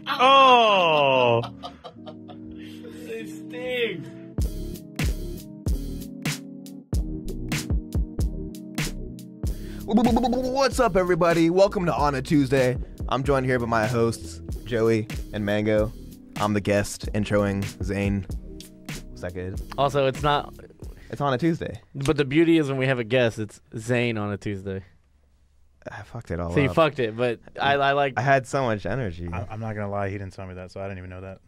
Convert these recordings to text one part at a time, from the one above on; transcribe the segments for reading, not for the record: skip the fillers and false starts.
Oh! They sting. What's up, everybody? Welcome to On a Tuesday. I'm joined here by my hosts, Joey and Mango. I'm the guest introing Zane. Was that good? Also, it's not. It's on a Tuesday. But the beauty is when we have a guest, it's Zane on a Tuesday. I fucked it all up. So you fucked it, but I like. I had so much energy. I'm not going to lie. He didn't tell me that, so I didn't even know that.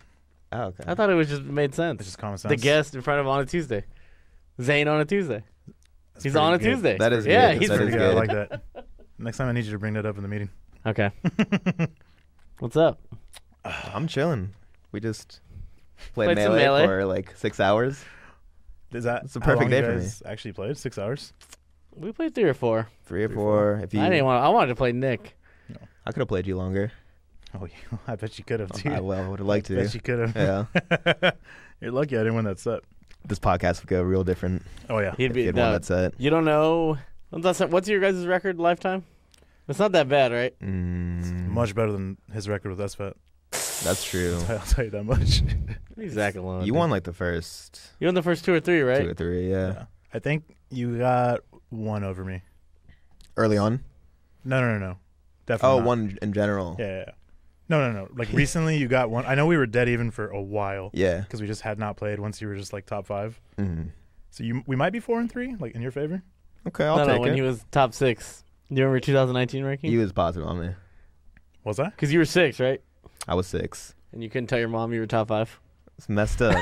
Oh, okay. I thought it was just made sense. It's just common sense. The guest in front of on a Tuesday. Zane on a Tuesday. That's He's pretty on a good. Tuesday. That is yeah, good. he's That pretty is Yeah, I good. like that. Next time I need you to bring that up in the meeting. Okay. What's up? I'm chilling. We just played Played some Melee Melee. for like 6 hours. Is that It's a how perfect long day you for guys actually played? 6 hours? We played 3 or 4. 3 or 4. If you, I wanted to play Nick. I could have played you longer. Oh, yeah. I bet you could have, too. I would have liked I to. bet you could have. Yeah. You're lucky I didn't win that set. This podcast would go real different Oh, yeah. He'd if be. you had won No, that set. you don't know. What's your guys' record lifetime? It's not that bad, right? Much better than his record with SFAT. That's true. I'll tell you that much. Leave Zach alone. You won like the first You won the first 2 or 3, right? 2 or 3, yeah. Yeah. I think you got one over me. Early on? No. Definitely Oh, not. one in general. Yeah. No. Like, recently you got one. I know we were dead even for a while. Yeah. Because we just had not played once you were just, like, top 5. Mhm. So we might be 4 and 3, like, in your favor. Okay, I'll no, take when it. he was top 6. You remember 2019 ranking? He was positive on me. Was that? Because you were 6, right? I was 6. And you couldn't tell your mom you were top 5. It's messed up.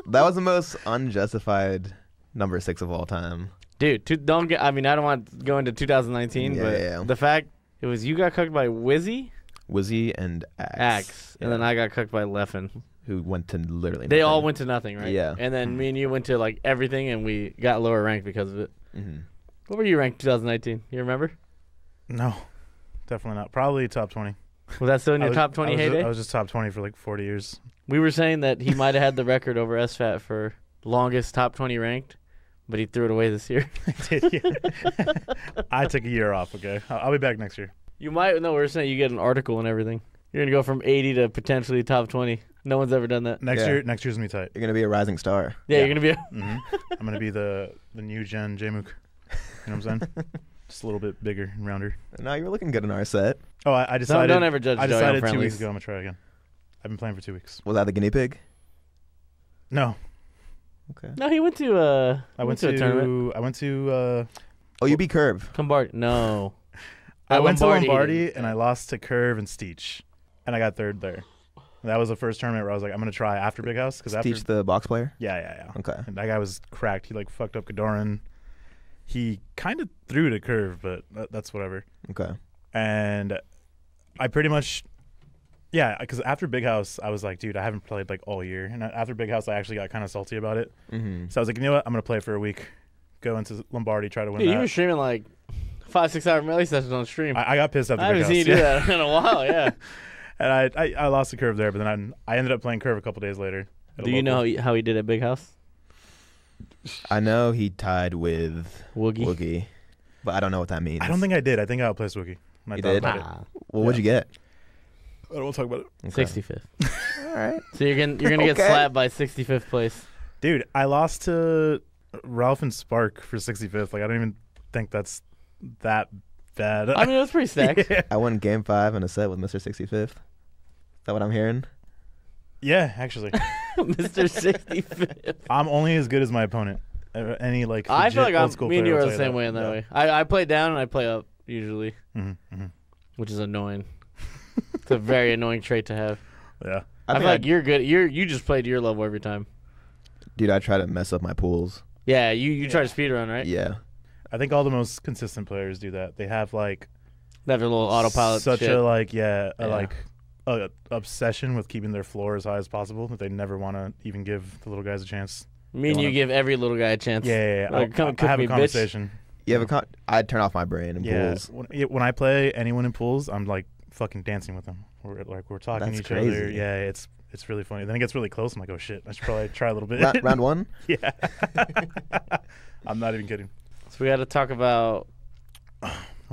That was the most unjustified number 6 of all time. Dude, don't get. I mean, I don't want to go into 2019, Yeah, but yeah. the fact it was you got cooked by Wizzy, Wizzy and Axe. and then I got cooked by Leffen. Who went to literally They all nothing. went to nothing, right? Yeah. And then me and you went to like everything, and we got lower ranked because of it. Mhm. What were you ranked 2019? You remember? No. Definitely not. Probably top 20. Was that still in I your was- top 20 I was heyday? I was just top 20 for like 40 years. We were saying that he might have had the record over SFAT for longest top 20 ranked, but he threw it away this year. I took a year off, okay? I'll be back next year. You might. No, we were saying you get an article and everything. You're gonna go from 80 to potentially top 20. No one's ever done that. Next Yeah. year, next year's going to be tight. You're going to be a rising star. Yeah, Yeah. you're gonna be. hmm I'm going to be the new gen J-Mook. You know what I'm saying? Just a little bit bigger and rounder. No, you were looking good in our set. Oh, I decided. don't ever judge I Joey on decided 2 friendlies. weeks ago I'm going to try again. I've been playing for 2 weeks. Was that the guinea pig? No. Okay. No, he went to. I went to a tournament. I went to Oh, you beat Curve. Lombardi. No. I went to Lombardi. Lombardi and I lost to Curve and Steech, and I got 3rd there. That was the first tournament where I was like, I'm gonna try after Big House because after Teach the box player? yeah. Okay. And that guy was cracked. He like fucked up Kadoran. He kind of threw to Curve, but that's whatever. Okay. And I pretty much, yeah, because after Big House, I was like, dude, I haven't played like all year. And after Big House, I actually got kind of salty about it. Mm-hmm. So I was like, you know what? I'm gonna play for a week, go into Lombardi, try to win Dude, that. you were streaming like 5-6 hour melee sessions on stream. I got pissed after I Big haven't House. seen you do that in a while. Yeah. And I lost the Curve there, but then I ended up playing Curve a couple days later. at a Do you know local. how he did at Big House? I know he tied with Woogie. Woogie, but I don't know what that means. I don't think I did. I think I outplaced Wookie. When I You thought did? about it. Ah, Well, what'd you get? I don't want to talk about it. Okay. 65th. All right. So you're gonna get Okay. slapped by 65th place. Dude, I lost to Ralph and Spark for 65th. Like, I don't even think that's that bad. I mean, it was pretty stacked. yeah. I won game 5 in a set with Mr. 65th. Is that what I'm hearing? Yeah, actually. Mr. 65th. I'm only as good as my opponent. Any, like, I feel legit like old school me and you player are will the tell you same way in that Yeah. way. I play down and I play up usually, Mm-hmm. which is annoying. It's a very annoying trait to have. Yeah. I feel like you're good. You just play to your level every time. Dude, I try to mess up my pools. Yeah, you try to speed run, right? Yeah. I think all the most consistent players do that. They have, like, They have a little autopilot such shit. a, like, a obsession with keeping their floor as high as possible that they never want to even give the little guys a chance. Me and They you wanna- give every little guy a chance. Yeah. Like, come I cook have me, a bitch. conversation. You have a I'd turn off my brain in Yeah. pools. When I play anyone in pools, I'm like fucking dancing with them. We're talking That's to each crazy. other. Yeah, it's really funny. Then it gets really close. I'm like, oh shit, I should probably try a little bit. Round 1? Yeah. I'm not even kidding. So we got to talk about.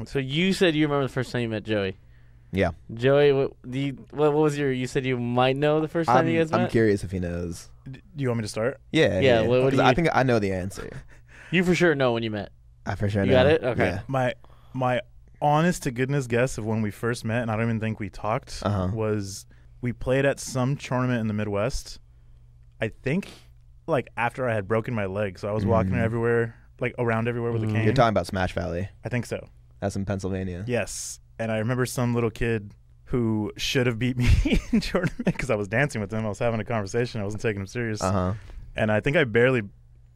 So you said you remember the first time you met Joey. Yeah. Joey, what was your? You said you might know the first time you guys met. I'm curious if he knows. Do you want me to start? Yeah. What do you, I think I know the answer. You for sure know when you met. I for sure You know. got it? Okay. Yeah. My honest to goodness guess of when we first met, and I don't even think we talked, was we played at some tournament in the Midwest. I think like after I had broken my leg, so I was walking everywhere, like around everywhere with a cane. You're talking about Smash Valley. I think so. That's in Pennsylvania. Yes, and I remember some little kid who should have beat me in tournament because I was dancing with him. I was having a conversation. I wasn't taking him serious. And I think I barely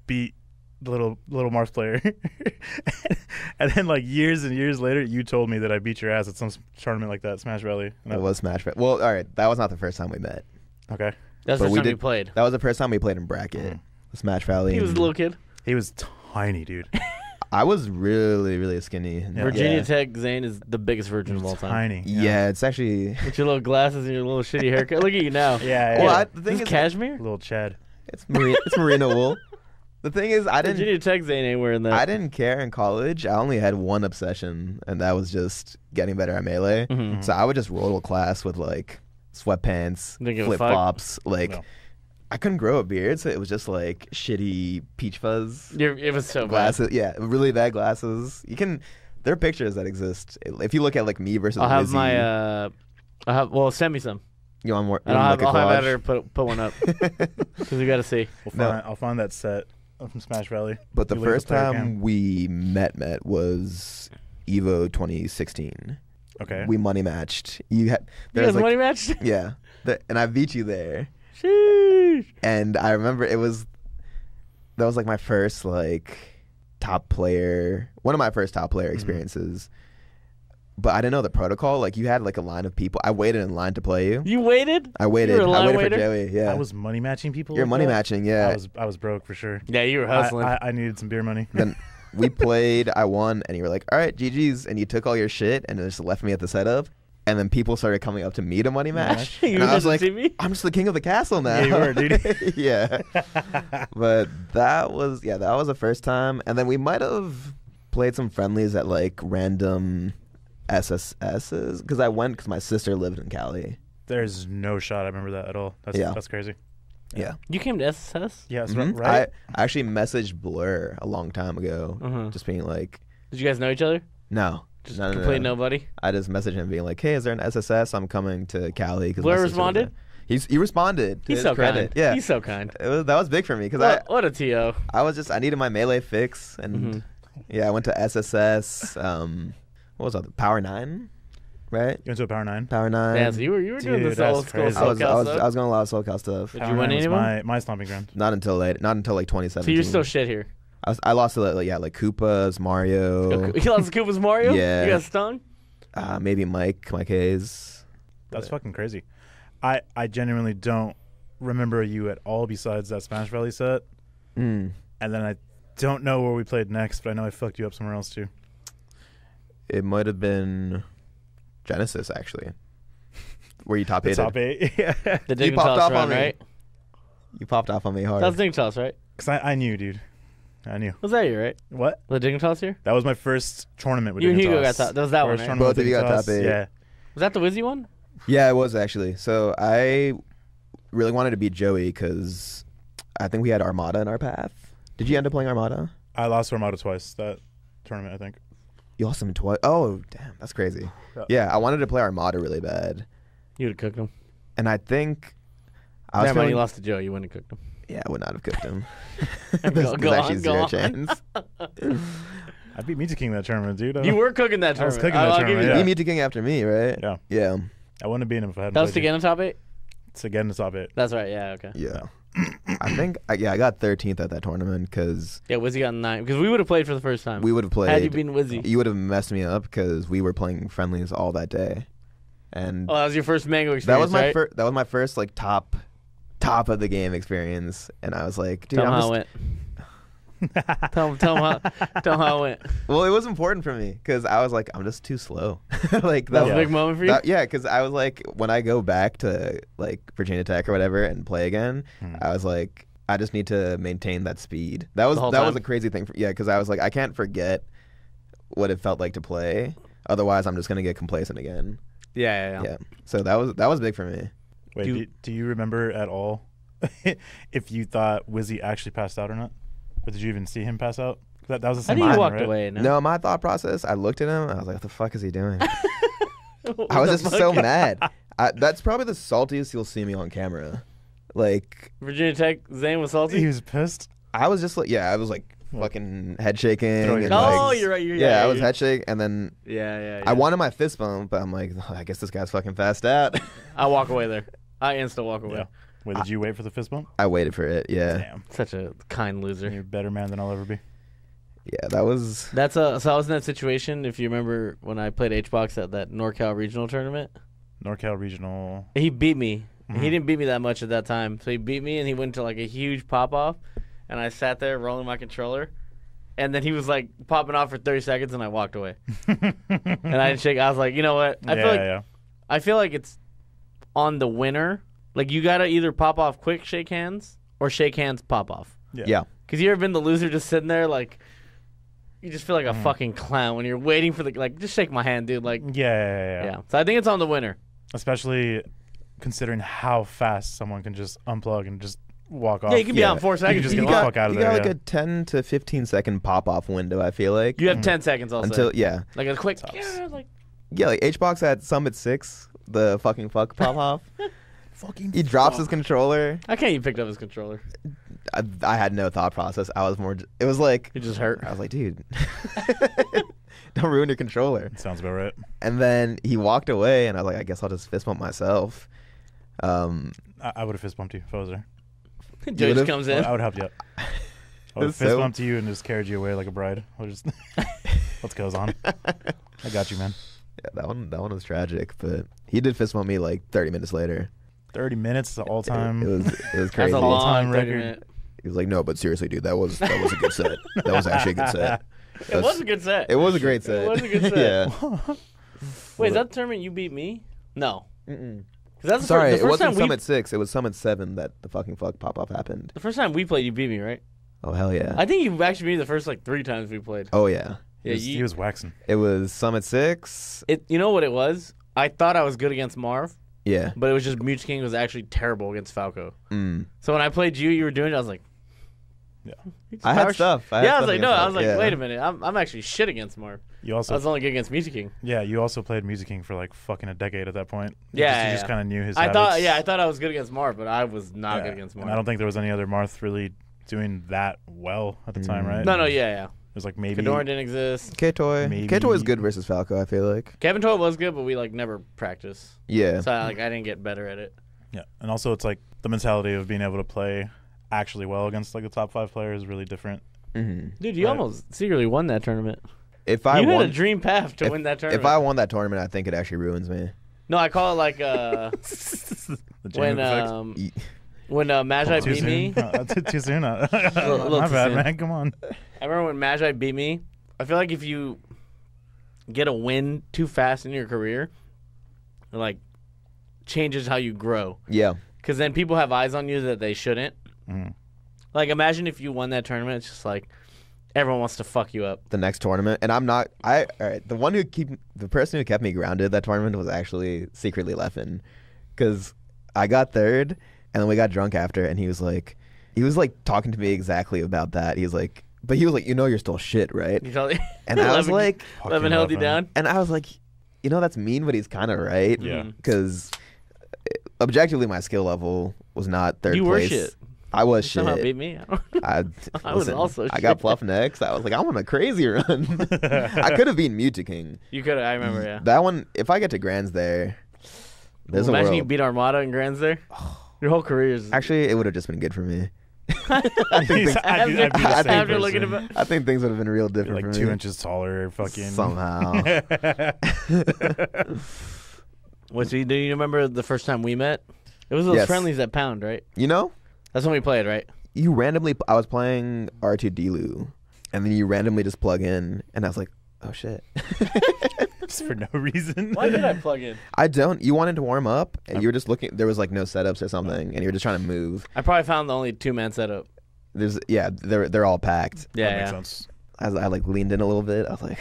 beat the little Mars player. And then like years and years later, you told me that I beat your ass at some tournament like that, Smash Valley. It was Smash Valley. Well, all right. That was not the first time we met. Okay. That's the first time we played. That was the first time we played in bracket. Smash Valley. He was a little kid. He was tiny, dude. I was really, really skinny. Yeah. Virginia Tech Zane is the biggest virgin of all time. Tiny. Yeah, it's actually. With your little glasses and your little shitty haircut. Look at you now. Yeah. Well, the thing This is, cashmere? Little Chad. it's merino wool. The thing is, Virginia Tech Zane ain't wearing that. I didn't care in college. I only had one obsession, and that was just getting better at melee. So I would just roll to class with like sweatpants, Didn't give a flip fuck? flops. Like No. I couldn't grow a beard, so it was just like shitty peach fuzz It was so glasses. Yeah, really bad glasses. There are pictures that exist. If you look at like me versus bad. I'll have Lizzie, well, send me some. you want more? And I'll like a have collage? Editor put one up. Because we got to see. I'll find that set from Smash Valley. But the You link first player time cam. we met was Evo 2016. Okay. We money matched. You You guys guys money matched? Yeah, and I beat you there. Sheesh. And I remember that was like my first like top player, one of my first top player experiences. But I didn't know the protocol. Like you had like a line of people. I waited in line to play you. You waited? I waited. You were a I line waited waiter? for Joey. Yeah, I was money matching people. You're like money that? matching. Yeah. I was broke for sure. Yeah, you were hustling. I needed some beer money. Then we played. I won, and you were like, "All right, GG's," and you took all your shit and just left me at the setup. And then people started coming up to me to money match. You And I was didn't like, see me? I'm just the king of the castle now. Yeah, you were, dude. Yeah. But that was the first time. And then we might have played some friendlies at like random SSSs because I went because my sister lived in Cali. There's no shot I remember that at all. That's crazy. Yeah. You came to SSS? Yeah, that's Mhm. right. I actually messaged Blur a long time ago, just being like, Did you guys know each other? no. Just No. complete nobody? I just messaged him being like, hey, is there an SSS? I'm coming to Cali. Cause Blur my sister was responded? there. He responded. to He's his so credit. kind. Yeah. He's so kind. That was big for me because What a TO. I needed my melee fix and yeah, I went to SSS. What was that? Power 9, right? You went to a Power 9? Power 9. Yeah, so you were doing Dude, this that's old school crazy. I was SoCal going a lot of SoCal stuff. Did Power you win 9 was any of them? my stomping ground. Not until like 2017. So you're still shit here. I lost to like Koopas, Mario, You lost to Koopa's Mario? Yeah. You got stung? maybe Mike Hayes. That's fucking crazy. I genuinely don't remember you at all besides that Smash Valley set. Mm. And then I don't know where we played next, but I know I fucked you up somewhere else too. It might have been Genesis actually, where you top The eight. top 8. Yeah. The You popped Dignitas off run, on me. right? You popped off on me hard. That was Dignitas, right? Because I knew, dude. I knew. Was that you, right? What? Was it Dignitas here? That was my first tournament with You and Dignitas. Hugo got top. That was that one, First right? tournament Both with of you got Dignitas. top 8. Yeah. Was that the Wizzy one? Yeah, it was actually. So I really wanted to beat Joey because I think we had Armada in our path. Did you end up playing Armada? I lost Armada twice that tournament, I think. You lost him twice. Oh, damn, that's crazy. Yeah, I wanted to play Armada really bad, You would have cooked him. and I think I was Never mind, feeling. you lost to Joe. You wouldn't have cooked him. Yeah, I would not have cooked him. Go There's actually on, zero go on. chance. I beat Mita King that tournament, dude. You were cooking that I was tournament. cooking that I'll tournament, give you yeah. You meet the king after me, right? Yeah. Yeah. I wouldn't have beaten him if I hadn't That was played to get in the top 8? you. To get in the top 8. That's right. Yeah. Okay. Yeah. I think I got 13th at that tournament because Yeah, Wizzy got 9 because we would have played for the first time. we would have played. Had you been Wizzy. You would have messed me up because we were playing friendlies all that day, and Oh, that was your first mango experience. that was my right? first. That was my first like top of the game experience, and I was like, dude, Tell him I'm how it just, went. tell him how it went. well, it was important for me because I was like, I'm just too slow. Like That was Yeah. a big moment for you. yeah, because I was like, when I go back to like Virginia Tech or whatever and play again, I was like, I just need to maintain that speed. That was a crazy thing. Because I was like, I can't forget what it felt like to play. Otherwise, I'm just gonna get complacent again. Yeah. So that was big for me. Wait, do you remember at all if you thought Wizzy actually passed out or not? Or did you even see him pass out? That was the same. I think he moment, walked right? away. No, my thought process, I looked at him, I was like, what the fuck is he doing? I was just so mad. That's probably the saltiest you'll see me on camera. Like, Virginia Tech, Zane was salty? He was pissed. I was just like, I was like fucking head shaking. And You're right. I was head shake, and then Yeah. I wanted my fist bump, but I'm like, I guess this guy's fucking fast out. I walk away there. I insta walk away. Yeah. Wait, did you wait for the fist bump? I waited for it, yeah. Damn. Such a kind loser. You're a better man than I'll ever be. Yeah, that was... So I was in that situation, if you remember, when I played H-Box at that NorCal regional tournament. NorCal regional. He beat me. He didn't beat me that much at that time. So he beat me, and he went to like a huge pop-off. And I sat there rolling my controller. And then he was like popping off for 30 seconds, and I walked away. And I didn't shake. I was like, you know what? I feel like it's on the winner. Like, you got to either pop off quick, shake hands, or shake hands, pop off. Yeah. Because you ever been the loser just sitting there, like, you just feel like a fucking clown when you're waiting for just shake my hand, dude. Like, Yeah. So I think it's on the winner. Especially considering how fast someone can just unplug and just walk off. Yeah, you can be out in 4 seconds. You just You get the fuck out of you there. got like a 10 to 15 second pop-off window, I feel like. You have 10 seconds also. Like a quick, like H-Box at Summit 6, the fucking fuck pop-off. He drops his controller. How can't you picked up his controller? I had no thought process. I was more... It was like... It just hurt. I was like, dude, don't ruin your controller. Sounds about right. And then he walked away, and I was like, I guess I'll just fist bump myself. I would have fist bumped you if I was there. Joe just comes in. I would help you out. I would have fist bumped you and just carried you away like a bride. Let's go, Zane. I got you, man. Yeah, that one was tragic, but he did fist bump me like 30 minutes later. 30 minutes, the all-time. It was crazy. That's a all-time long record. He was like, no, but seriously, dude, that was a good set. That was actually a good set. It was a good set. It was a great set. It was a good set. Yeah. Wait, is that the tournament you beat me? No. That's sorry, it wasn't Summit 6. It was Summit 7 that the fucking fuck pop-off happened. The first time we played, you beat me, right? Oh, hell yeah. I think you actually beat me the first like 3 times we played. Oh, yeah. Yeah, he was waxing. It was Summit 6. You know what it was? I thought I was good against Marv. Yeah. But it was just Mute King was actually terrible against Falco. Mm. So when I played you were doing it, I was like... Yeah. I had stuff. I was like, wait a minute. I'm actually shit against Marv. I was only good against Music King. Yeah, you also played Music King for like fucking a decade at that point. You just kind of knew his habits. I thought I was good against Marv, but I was not good against Marv. And I don't think there was any other Marth really doing that well at the time, right? No, yeah. It was like maybe... Kadoran didn't exist. K-Toy. K-Toy was good versus Falco, I feel like. Kevin Toy was good, but we like never practiced. Yeah. So I didn't get better at it. Yeah, and also it's like the mentality of being able to play actually well against like the top 5 players is really different. Mm-hmm. Dude, you almost secretly won that tournament. You had a dream path to win that tournament. If I won that tournament, I think it actually ruins me. No, I call it like when Magi beat me. Too soon. My bad, man. Come on. I remember when Magi beat me. I feel like if you get a win too fast in your career, it like changes how you grow. Yeah. Because then people have eyes on you that they shouldn't. Mm. Like, imagine if you won that tournament. It's just like everyone wants to fuck you up. The next tournament, and I'm not. All right. The person who kept me grounded that tournament was actually secretly Leffen, because I got third, and then we got drunk after, and he was like talking to me exactly about that. He was like, you're still shit, right? And I was like, Leffen held you down, and I was like, that's mean, but he's kind of right. Yeah. Because objectively, my skill level was not third place. You were shit. I was shit. Somehow beat me. I was also shit. I got Fluff next. I was like, I'm on a crazy run. I could have beaten Mute King. You could have. I remember, yeah. That one, if I get to Grands there, there's a imagine world. You beat Armada in Grands there. Your whole career is... Actually, it would have just been good for me. I think things would have been real different like for 2 me. inches taller, fucking... Somehow. Do you remember the first time we met? It was those friendlies at Pound, right? That's when we played, right? You randomly... I was playing R2 Delu, and then you randomly just plug in, and I was like, oh, shit. just for no reason. Why did I plug in? I don't. You wanted to warm up, and you were just looking. There was like no setups or something, and you were just trying to move. I probably found the only 2-man setup. They're all packed. Yeah, That makes sense. I like leaned in a little bit. I was like,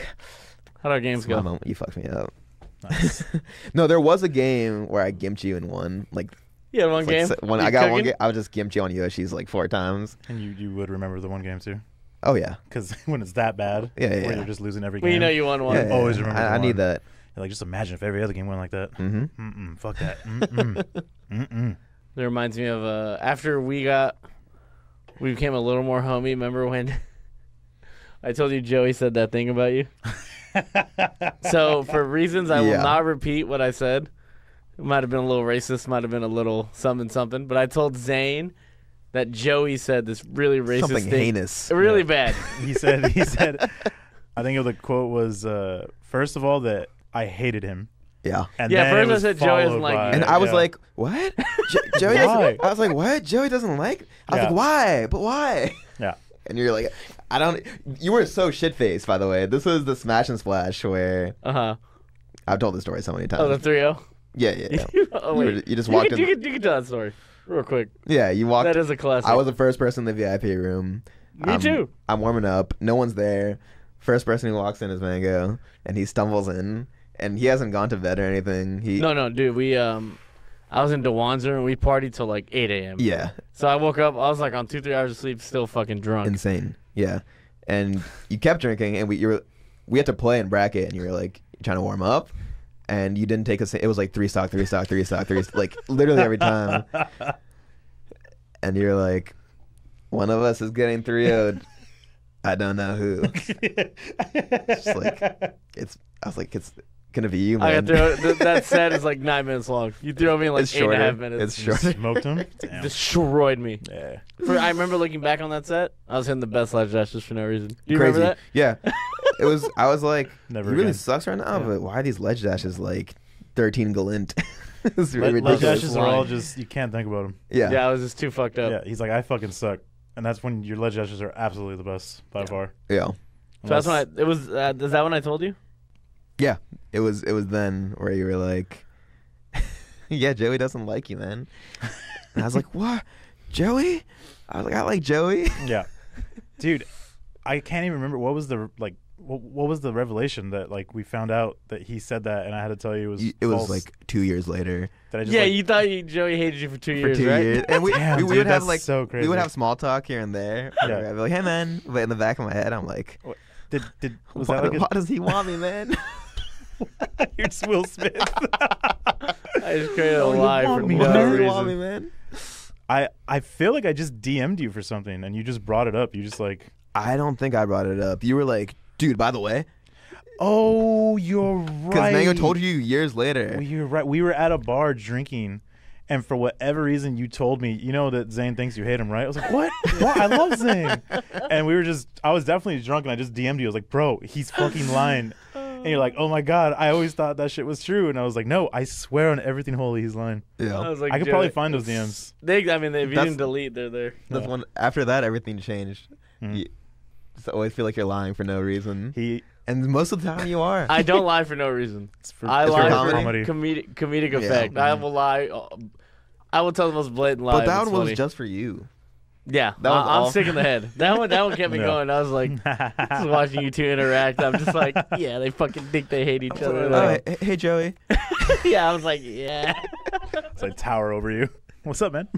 how'd our games go? Moment. You fucked me up. Nice. No, there was a game where I gimped you in one. Like, You had one game? When I got one game, I would just gimped you on Yoshi's like 4 times. And you would remember the one game too? Oh, yeah. Because when it's that bad, where you're just losing every game. Well, you know you won one. Yeah, always remember I need that. You're like, just imagine if every other game went like that. Mm-hmm. Fuck that. Mm-mm. That reminds me of after we became a little more homie. Remember when I told you Joey said that thing about you? So for reasons I will not repeat what I said. It might have been a little racist, might have been a little something, but I told Zane that Joey said this really racist Something thing. heinous. Really bad. He said, I think the quote was, first of all, that I hated him. Yeah. And Yeah, then first it was I said Joey doesn't followed like by- you. And I was yeah. like, what? Joey Why? doesn't, I was like, what? Joey doesn't like? I was Yeah. like, why? But why? Yeah. And you're like, I don't. You were so shit-faced, by the way. This was the Smash and Splash where I've told the story so many times. Oh, the 3-0? Yeah. Oh, wait. You just walked in. You can tell that story real quick. Yeah, you walked. That is a classic. I was the first person in the VIP room. Me too. I'm warming up. No one's there. First person who walks in is Mango, and he stumbles in, and he hasn't gone to bed or anything. No, dude. We I was in Dewanzer and we partied till like 8 a.m. Yeah. So I woke up. I was like on 2-3 hours of sleep, still fucking drunk. Insane. Yeah. And you kept drinking, and we had to play in bracket, and you were like trying to warm up, and you didn't take it was like 3 stock, like literally every time. And you're like, one of us is getting 3-0'd. I don't know who. It's like, I was like, it's gonna be you, man. That set is like 9 minutes long. You threw me in like It's 8.5 minutes. It's short. Smoked him? Damn. Destroyed me. Yeah. I remember looking back on that set. I was hitting the best ledge dash just for no reason. Do you Crazy. remember that? Yeah. I was like, Never he really again. sucks right now, but why are these ledge dashes like 13 galint? It's Ledge ridiculous. dashes are all just, you can't think about them. Yeah. Yeah, I was just too fucked up. Yeah, he's like, I fucking suck. And that's when your ledge dashes are absolutely the best by far. Yeah. So that's when is that when I told you? Yeah. It was then where you were like, yeah, Joey doesn't like you, man. And I was like, what? Joey? I was like, I like Joey. Yeah. Dude, I can't even remember what was the revelation that like we found out that he said that, and I had to tell you It was false. like 2 years later. That I just, Yeah, like, you thought Joey hated you for 2 years, For 2 right? years. And we Damn, we dude, would have that's like so crazy. we would have small talk here and there. Yeah. I'd be like, hey man. But in the back of my head I'm like, was why, that like why does he want me, man? you're just Will Smith? I just created a Oh, you lie for want me, Why no does he reason. want me, man? I feel like I just DM'd you for something and you just brought it up. You just like, I don't think I brought it up. You were like, dude, by the way, oh, you're right. because Mango told you years later. Well, you're right. We were at a bar drinking, and for whatever reason, you told me, you know that Zane thinks you hate him, right? I was like, what? What? I love Zane. And I was definitely drunk, and I just DM'd you. I was like, bro, he's fucking lying. And you're like, oh my God, I always thought that shit was true. And I was like, no, I swear on everything holy, he's lying. Yeah. I was like, I could Joey, probably find those DMs. if you That's- didn't delete, they're there. That's Yeah. when after that everything changed. Mhm. You just always feel like you're lying for no reason. He And most of the time you are. I don't lie for no reason. it's for, I It's for lie comedy? for comedic Yeah. effect. I will lie. I will tell the most blatant lie. but if that it's one was funny. just for you. Yeah, That was I'm all. sick in the head. That one kept me Yeah. going. I was like, just watching you two interact. I'm just like, yeah, they fucking think they hate each other. Oh, Like, hey Joey. yeah, I was like, yeah. it's like tower over you. What's up, man?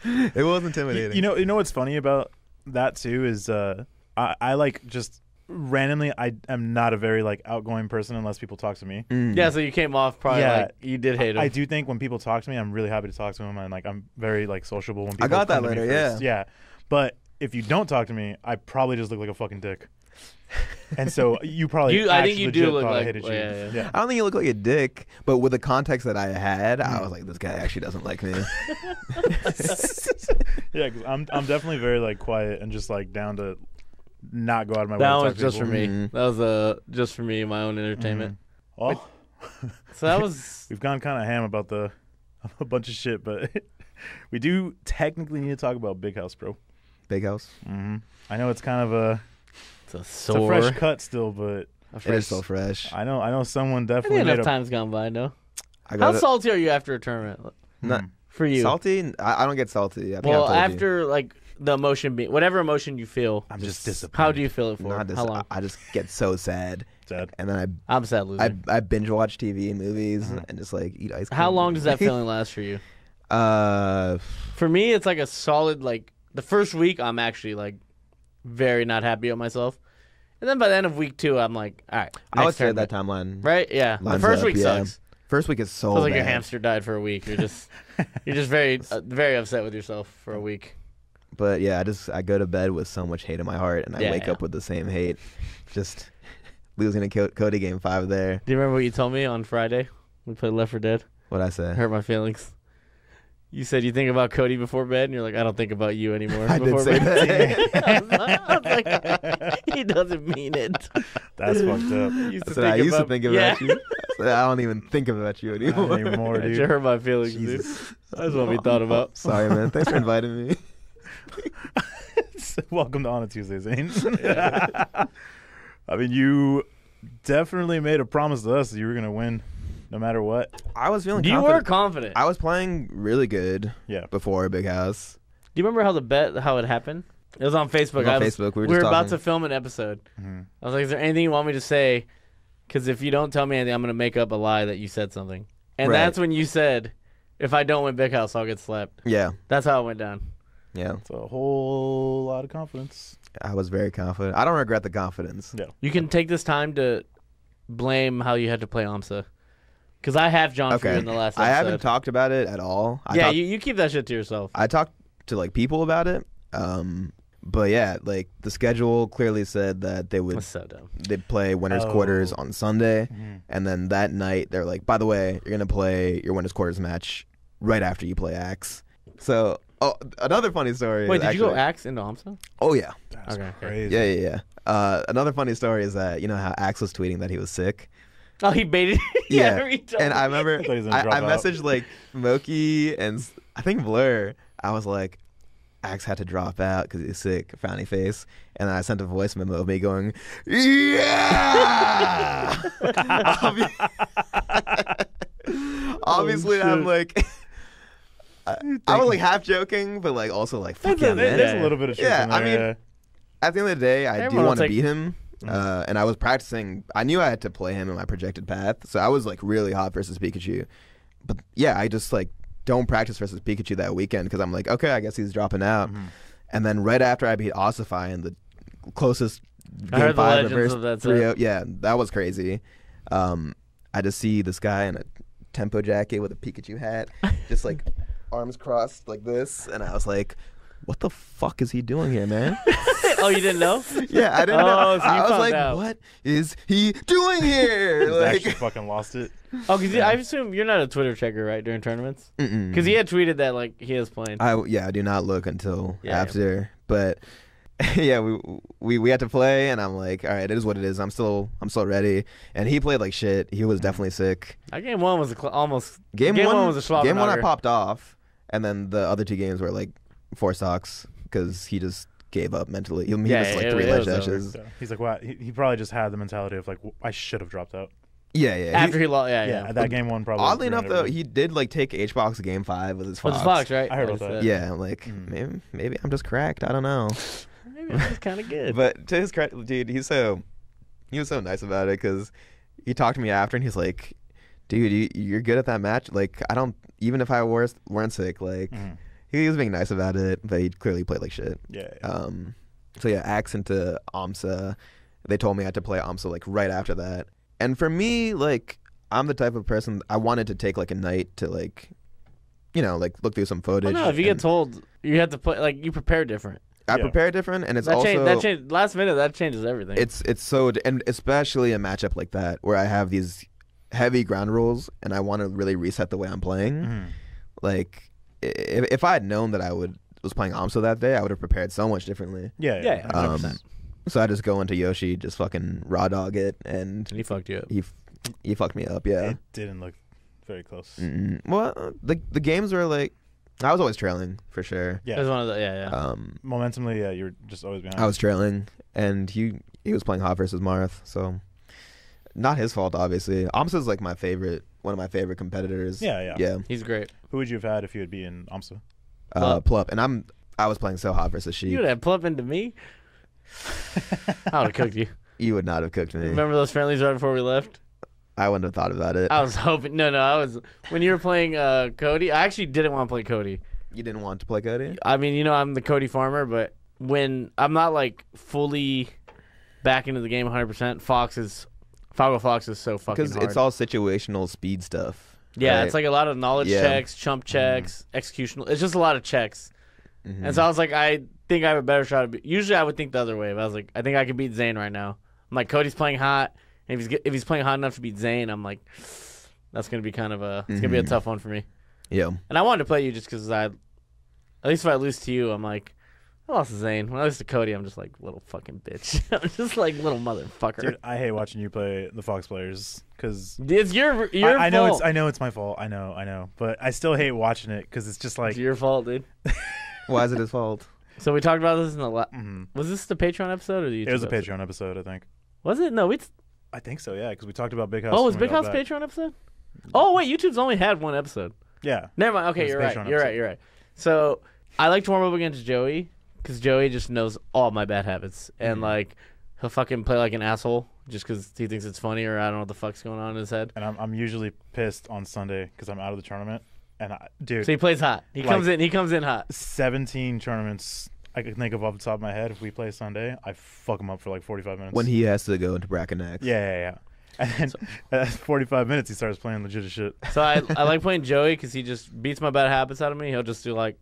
It was intimidating. You know what's funny about that too is I like just randomly I am not a very like outgoing person unless people talk to me. Yeah, so you came off probably Yeah. like you did hate him. I do think when people talk to me, I'm really happy to talk to them, and like I'm very like sociable when people. I got that come to me later, first. Yeah. But if you don't talk to me, I probably just look like a fucking dick. And so you probably I think you do legit look thought I like- hated well, you. yeah. I don't think you look like a dick, but with the context that I had, I was like, this guy actually doesn't like me. Yeah, because I'm definitely very like quiet and just like down to not go out of my way. that to one talk was to just for people. me. Mhm. That was just for me, my own entertainment. Well, So that was we've gone kind of ham about a bunch of shit, but we do technically need to talk about Big House, bro. Big house. I know it's kind of it's a it's a sore. fresh cut still, but It is so fresh. I know someone I definitely think made enough a time's gone by, no? I How got salty are you after a tournament? Not For you? salty. I don't get salty. I think Well, I've told you. after like the emotion, whatever emotion you feel, I'm just disappointed. how do you feel it for? Not How long? I just get so sad. Sad. And then I'm sad loser. I binge watch TV and movies and just like eat ice cream. How long does that feeling last for you? Uh, For me, it's like a solid like the first week. I'm actually like very not happy with myself, and then by the end of week 2, I'm like, all right. I would say tournament. that timeline. Right? Yeah. The lines first up, week yeah. sucks. First week is so Feels like bad. your hamster died for a week. You're just very very upset with yourself for a week. But yeah, I go to bed with so much hate in my heart, and I wake up with the same hate. Just losing a Cody game 5 there. Do you remember what you told me on Friday? We played Left 4 Dead. What'd I say? Hurt my feelings. You said you think about Cody before bed, and you're like, I don't think about you anymore. I did before say bed. that. I was like, he doesn't mean it. That's fucked up. I used to think about you. I said, I don't even think about you anymore. Not anymore, That dude. you hurt my feelings, dude. That's what we thought about. Sorry, man. Thanks for inviting me. Welcome to On a Tuesday, Zane. I mean, you definitely made a promise to us that you were going to win no matter what. I was feeling You confident. were confident. I was playing really good Yeah. before Big House. Do you remember how it happened? It was on Facebook. It was on Facebook. We were just about talking. to film an episode. Mhm. I was like, is there anything you want me to say? Because if you don't tell me anything, I'm going to make up a lie that you said something. And Right. that's when you said, if I don't win Big House, I'll get slapped. Yeah. That's how it went down. Yeah. It's a whole lot of confidence. I was very confident. I don't regret the confidence. Yeah. You can take this time to blame how you had to play AMSA. Because I have John for you Okay. in the last episode. I haven't talked about it at all. You keep that shit to yourself. I talked to like people about it. But yeah, like the schedule clearly said that That's so dumb. they'd play winners quarters on Sunday, Mhm. and then that night they're like, by the way, you're gonna play your winners quarters match right after you play Axe. So, another funny story. Wait, is did you go actually- Axe into AMSA? Oh yeah, That's Okay. crazy. yeah. Another funny story is that you know how Axe was tweeting that he was sick. Oh, he baited. Yeah, he told and me. I remember thought he was gonna I drop out. messaged like Moki and I think Blur. I was like, Axe had to drop out because he's sick, frowny face, and I sent a voice memo of me going, yeah. Obviously, I'm like, I was like half joking, but like also like, fuck yeah, man. There's a little bit of truth Yeah, in there. I mean, at the end of the day, I Everyone do will want to take- beat him. And I was practicing. I knew I had to play him in my projected path, so I was like really hot versus Pikachu. But yeah, I just like don't practice versus Pikachu that weekend because I'm like, okay, I guess he's dropping out. And then right after I beat Ossify in the closest I game heard the 5 legends reverse of that 3-0, set. yeah, that was crazy. I just see this guy in a tempo jacket with a Pikachu hat, just like arms crossed like this, and I was like, what the fuck is he doing here, man? Oh, you didn't know? Yeah, I didn't know. Oh, so you I was found like, out. what is he doing here? He's Like, actually fucking lost it. Oh, because I assume you're not a Twitter checker, right, during tournaments? mm-mm. Because he had tweeted that, like, he is playing. I do not look until Yeah, after, but yeah, we had to play, and I'm like, all right, it is what it is. I'm still ready. And he played like shit. He was definitely sick. That game one was almost... Game one one was a slobber Game one I knocker. popped off, and then the other 2 games were like 4 stocks because he just gave up mentally. He missed like 3 it ledge was over. dashes. So he's like, wow. He probably just had the mentality of like, I should have dropped out. Yeah. After he lost, Yeah, that game one probably. Oddly enough, ruined though, everything. he did like take H-Box game 5 with his With Fox. the Fox, right? I heard about that. Yeah, I'm like, maybe I'm just cracked. I don't know. Maybe it was kind of good. But to his credit, dude, he was so nice about it because he talked to me after and he's like, dude, you're good at that match. Like, I don't, even if I weren't sick, like, he was being nice about it, but he clearly played like shit. Yeah. So yeah, Axe into AMSA. They told me I had to play AMSA like right after that. And for me, like, I'm the type of person, I wanted to take like a night to like, you know, like look through some footage. Well, no, if you get and told, you have to play, like, you prepare different. I Yeah. prepare different, and it's That also changed, last minute, that changes everything. it's so, and especially a matchup like that where I have these heavy ground rules and I want to really reset the way I'm playing. Like, if I had known that I was playing AMSA that day, I would have prepared so much differently. Yeah. 100%. So I just go into Yoshi, just fucking raw dog it, and And he fucked you up. he fucked me up. Yeah. It didn't look very close. Mm-mm. Well, the games were like, I was always trailing for sure. It was one of the, yeah. Momentumly, yeah, you're just always behind. I was trailing, and he was playing hot versus Marth, so Not his fault, obviously. Amsa's like one of my favorite competitors. Yeah. He's great. Who would you have had if you had beaten Amsa? Plup. And I was playing so hot versus Sheik. You would have Plup into me? I would have cooked you. You would not have cooked me. Remember those friendlies right before we left? I wouldn't have thought about it. I was hoping. I was. When you were playing Cody, I actually didn't want to play Cody. You didn't want to play Cody? I mean, I'm the Cody farmer, but when I'm not like fully back into the game 100%, Falco Fox is so fucking hard. Because it's all situational speed stuff. Yeah, right? it's like a lot of knowledge checks, chump checks, executional. It's just a lot of checks. And so I was like, I think I have a better shot. Usually I would think the other way. But I was like, I think I could beat Zane right now. I'm like, Cody's playing hot. And if he's playing hot enough to beat Zane, I'm like, that's going to be kind of it's going to be a tough one for me. Yeah. And I wanted to play you just because at least if I lose to you, I'm like, I lost to Zane. When I lose to Cody, I'm just like, little fucking bitch. I'm just like, little motherfucker. Dude, I hate watching you play the Fox players because it's your I fault. know it's my fault. I know. But I still hate watching it because it's just like. It's your fault, dude. Why is it his fault? So we talked about this in the was this the Patreon episode or the YouTube It was a episode? Patreon episode, I think. Was it? No, I think so, yeah, because we talked about Big House. Oh, was when we Big got House back. Patreon episode? Oh, wait, YouTube's only had one episode. Yeah. Never mind. Okay, It was you're a right. Patreon You're episode. right. You're right. So I like to warm up against Joey because Joey just knows all my bad habits. And, like, he'll fucking play like an asshole just because he thinks it's funny or I don't know what the fuck's going on in his head. And I'm usually pissed on Sunday because I'm out of the tournament. And, dude. So he plays hot. He comes in hot. 17 tournaments I could think of off the top of my head. If we play Sunday, I fuck him up for like 45 minutes. When he has to go into bracket next. Yeah. And then at 45 minutes, he starts playing legit as shit. So I like playing Joey because he just beats my bad habits out of me. He'll just do like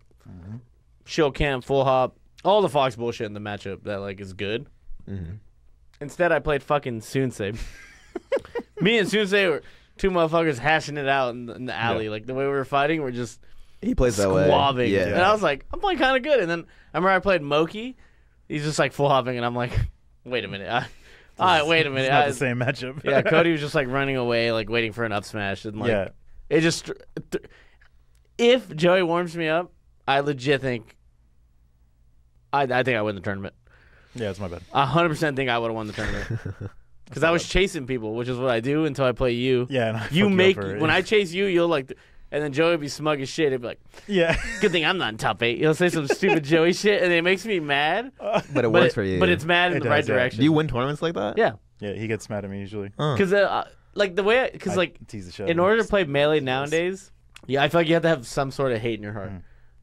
shield camp, full hop, all the Fox bullshit in the matchup that like is good. Instead, I played fucking Sunsei. Me and Sunsei were two motherfuckers hashing it out in the alley. Yeah. Like the way we were fighting, we're just He plays that way. squabbing. Yeah. And I was like, I'm playing kind of good. And then I remember I played Moki. He's just like full hopping, and I'm like, wait a minute. All right, wait a minute. It's not the same matchup. Yeah, Cody was just like running away, like waiting for an up smash, and like it just. If Joey warms me up, I legit think. I think I win the tournament. Yeah, it's my bad. 100% think I would have won the tournament because I was chasing people, which is what I do until I play you. Yeah, and I you fuck make up for it. when I chase you, you'll like. And then Joey would be smug as shit. He'd be like, Yeah. good thing I'm not in top 8. He'll say some stupid Joey shit, and it makes me mad. But it works for you. But it's mad in It the right does, yeah. direction. Do you win tournaments like that? Yeah. Yeah, he gets mad at me usually. Because like the way, because I like tease the shit in out of order him. to play melee nowadays, I feel like you have to have some sort of hate in your heart.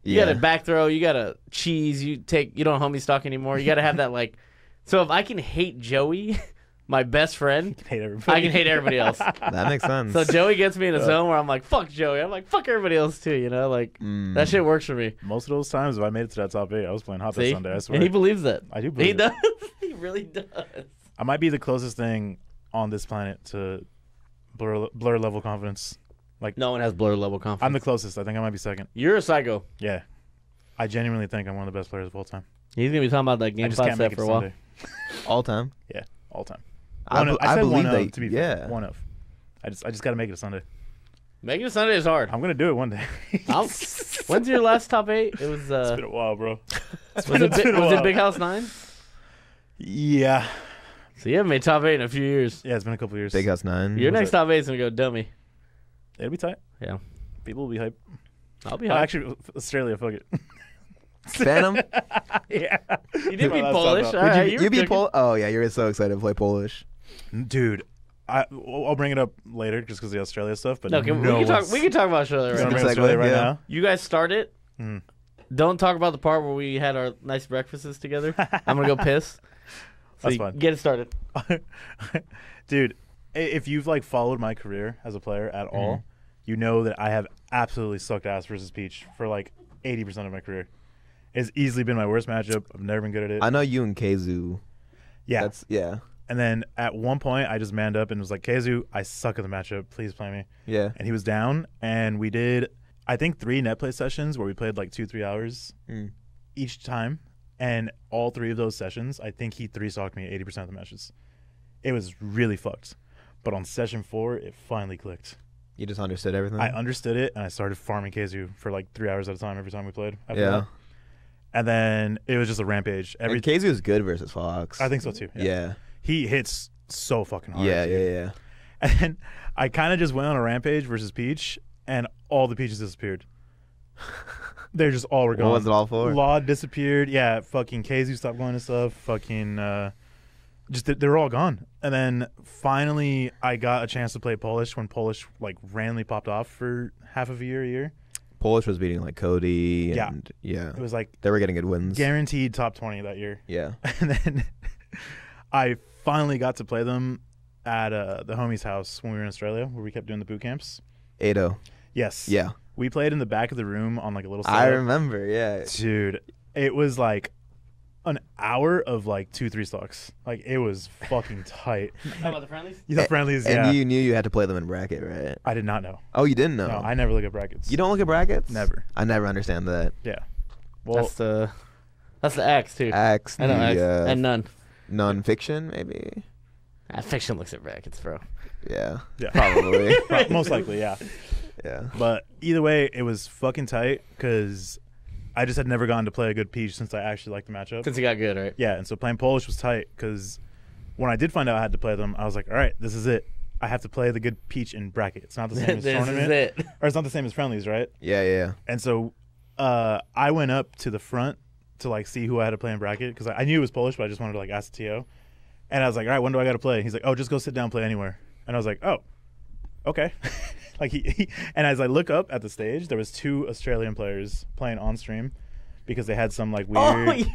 You Yeah. got to back throw. You got to cheese. You don't homie stock anymore. You got to have that like. So if I can hate Joey, my best friend, hate everybody. I can hate everybody else. That makes sense. So Joey gets me in a zone where I'm like, fuck Joey. I'm like, fuck everybody else too. You know, like that shit works for me. Most of those times, if I made it to that top 8, I was playing hot See? that Sunday. I swear. And he believes that. I do believe He it. does. He really does. I might be the closest thing on this planet to blur level confidence. Like No one has blur level confidence. I'm the closest. I think I might be second. You're a psycho. Yeah, I genuinely think I'm one of the best players of all time. He's gonna be talking about that I game just spot can't make set it for a to while. Sunday. All time. Yeah, all time. I One of- I said believe one that. of, to be fair. Yeah. One of. I just got to make it to Sunday. Making a Sunday is hard. I'm gonna do it one day. When's your last top 8? It was. It's been a while, bro. Was it Big House 9? Yeah. So you haven't made top 8 in a few years. Yeah, it's been a couple years. Big House 9. Your Was next it? top 8 is gonna go dummy. It'll be tight. Yeah. People will be hype. I'll be Oh, hyped. actually, Australia, fuck it. Phantom. Yeah. You did beat Well, that's Polish. not All bad. right, you were beat cooking. Polish? Oh, yeah. You're so excited to play Polish. Dude, I'll bring it up later just because of the Australia stuff. But No, we can talk about Australia You right want now. to bring Australia right Yeah. now? You guys start it. Mm. Don't talk about the part where we had our nice breakfasts together. I'm gonna go piss. So That's you fine. Get it started. Dude, if you've like followed my career as a player at all, you know that I have absolutely sucked ass versus Peach for like 80% of my career. It's easily been my worst matchup. I've never been good at it. I know you and Keizu. Yeah. Yeah. And then at one point, I just manned up and was like, Keizu, I suck at the matchup. Please play me. Yeah. And he was down. And we did, I think, 3 net play sessions where we played like 2-3 hours each time. And all 3 of those sessions, I think he 3-socked me 80% of the matches. It was really fucked. But on session 4, it finally clicked. You just understood everything? I understood it, and I started farming Keizu for like 3 hours at a time every time we played. After Yeah. that. And then it was just a rampage. And Keizu is good versus Fox. I think so too. Yeah. He hits so fucking hard. Yeah, dude. yeah. And then I kind of just went on a rampage versus Peach, and all the Peaches disappeared. They just all were gone. What was it all for? Law disappeared. Yeah, fucking Kazu stopped going to stuff. Fucking just they were all gone. And then finally, I got a chance to play Polish when Polish like randomly popped off for half of a year. Polish was beating like Cody. And, yeah. It was like they were getting good wins. Guaranteed top 20 that year. Yeah. And then I finally got to play them at the homie's house when we were in Australia, where we kept doing the boot camps. 8-0. Yes. Yeah. We played in the back of the room on like a little setup. I remember, yeah. Dude, it was like an hour of like 2-3 stocks. Like, it was fucking tight. How about the friendlies? The friendlies, yeah. And you knew you had to play them in bracket, right? I did not know. Oh, you didn't know? No, I never look at brackets. You don't look at brackets? Never. I never understand that. Yeah. Well, that's the X too. X, I know X. And none. Non-fiction, maybe? Fiction looks at brackets, bro. Yeah. Probably. Most likely, yeah. Yeah. But either way, it was fucking tight because I just had never gotten to play a good Peach since I actually liked the matchup. Since he got good, right? Yeah, and so playing Polish was tight because when I did find out I had to play them, I was like, all right, this is it. I have to play the good Peach in bracket. It's not the same as This tournament. is it. Or it's not the same as friendlies, right? Yeah. And so I went up to the front to like see who I had to play in bracket because I knew it was Polish, but I just wanted to like ask the TO. And I was like, all right, when do I got to play? He's like, oh, just go sit down, play anywhere. And I was like, oh, okay. Like he and as I look up at the stage, there was 2 Australian players playing on stream because they had some like weird.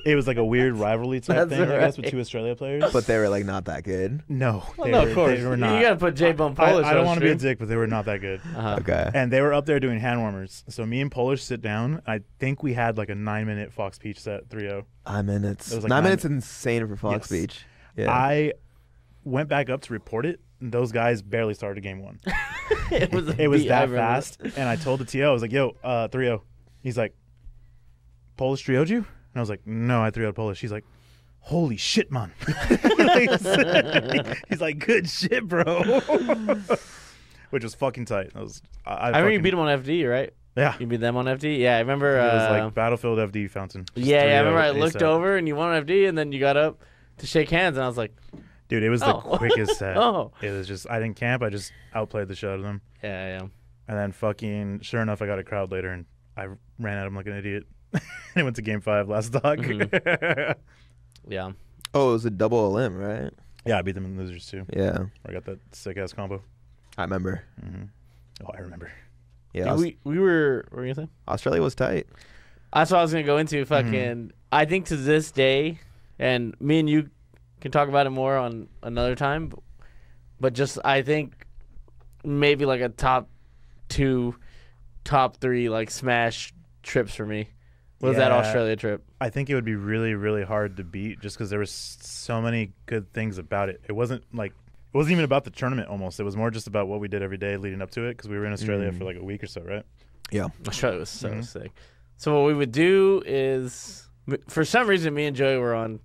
It was like a weird rivalry type thing, I guess, with 2 Australia players. But they were like not that good. No, of course. They were not. You gotta put J-Bone Polish. I don't want to be a dick, but they were not that good. Okay. And they were up there doing hand warmers. So me and Polish sit down. I think we had like a 9-minute Fox Peach set 3-0. 9 minutes. It was like 9 minutes insane for Fox Yes. Beach. Yeah. I went back up to report it. And those guys barely started game 1. It was that fast. And I told the TO, I was like, yo, 3-0. He's like, Polish 3-0'd you? And I was like, no, I 3-0'd Polish. He's like, holy shit, man. He's like, good shit, bro. Which was fucking tight. I remember you beat him on FD, right? Yeah. You beat them on FD? Yeah, I remember. It was like Battlefield FD Fountain. Yeah, I remember I ASAP. looked over and you won on FD and then you got up to shake hands and I was like, dude, it was the quickest set. Oh. It was just, I didn't camp. I just outplayed the shit out of them. yeah. And then fucking, sure enough, I got a crowd later and I ran at him like an idiot. And it went to game 5 last dog. Yeah. Oh, it was a double limb, right? Yeah, I beat them in losers too. Yeah. I got that sick ass combo. I remember. Oh, I remember. Yeah. we were, what were you going to say? Australia was tight. That's what I was going to go into. Fucking, I think to this day, and me and you can talk about it more on another time, but just I think maybe like a top 2, top 3 like smash trips for me was that Yeah. Australia trip. I think it would be really, really hard to beat just because there was so many good things about it. It wasn't even about the tournament almost. It was more just about what we did every day leading up to it because we were in Australia for like a week or so, right? Yeah. Australia was so sick. So what we would do is, for some reason, me and Joey were on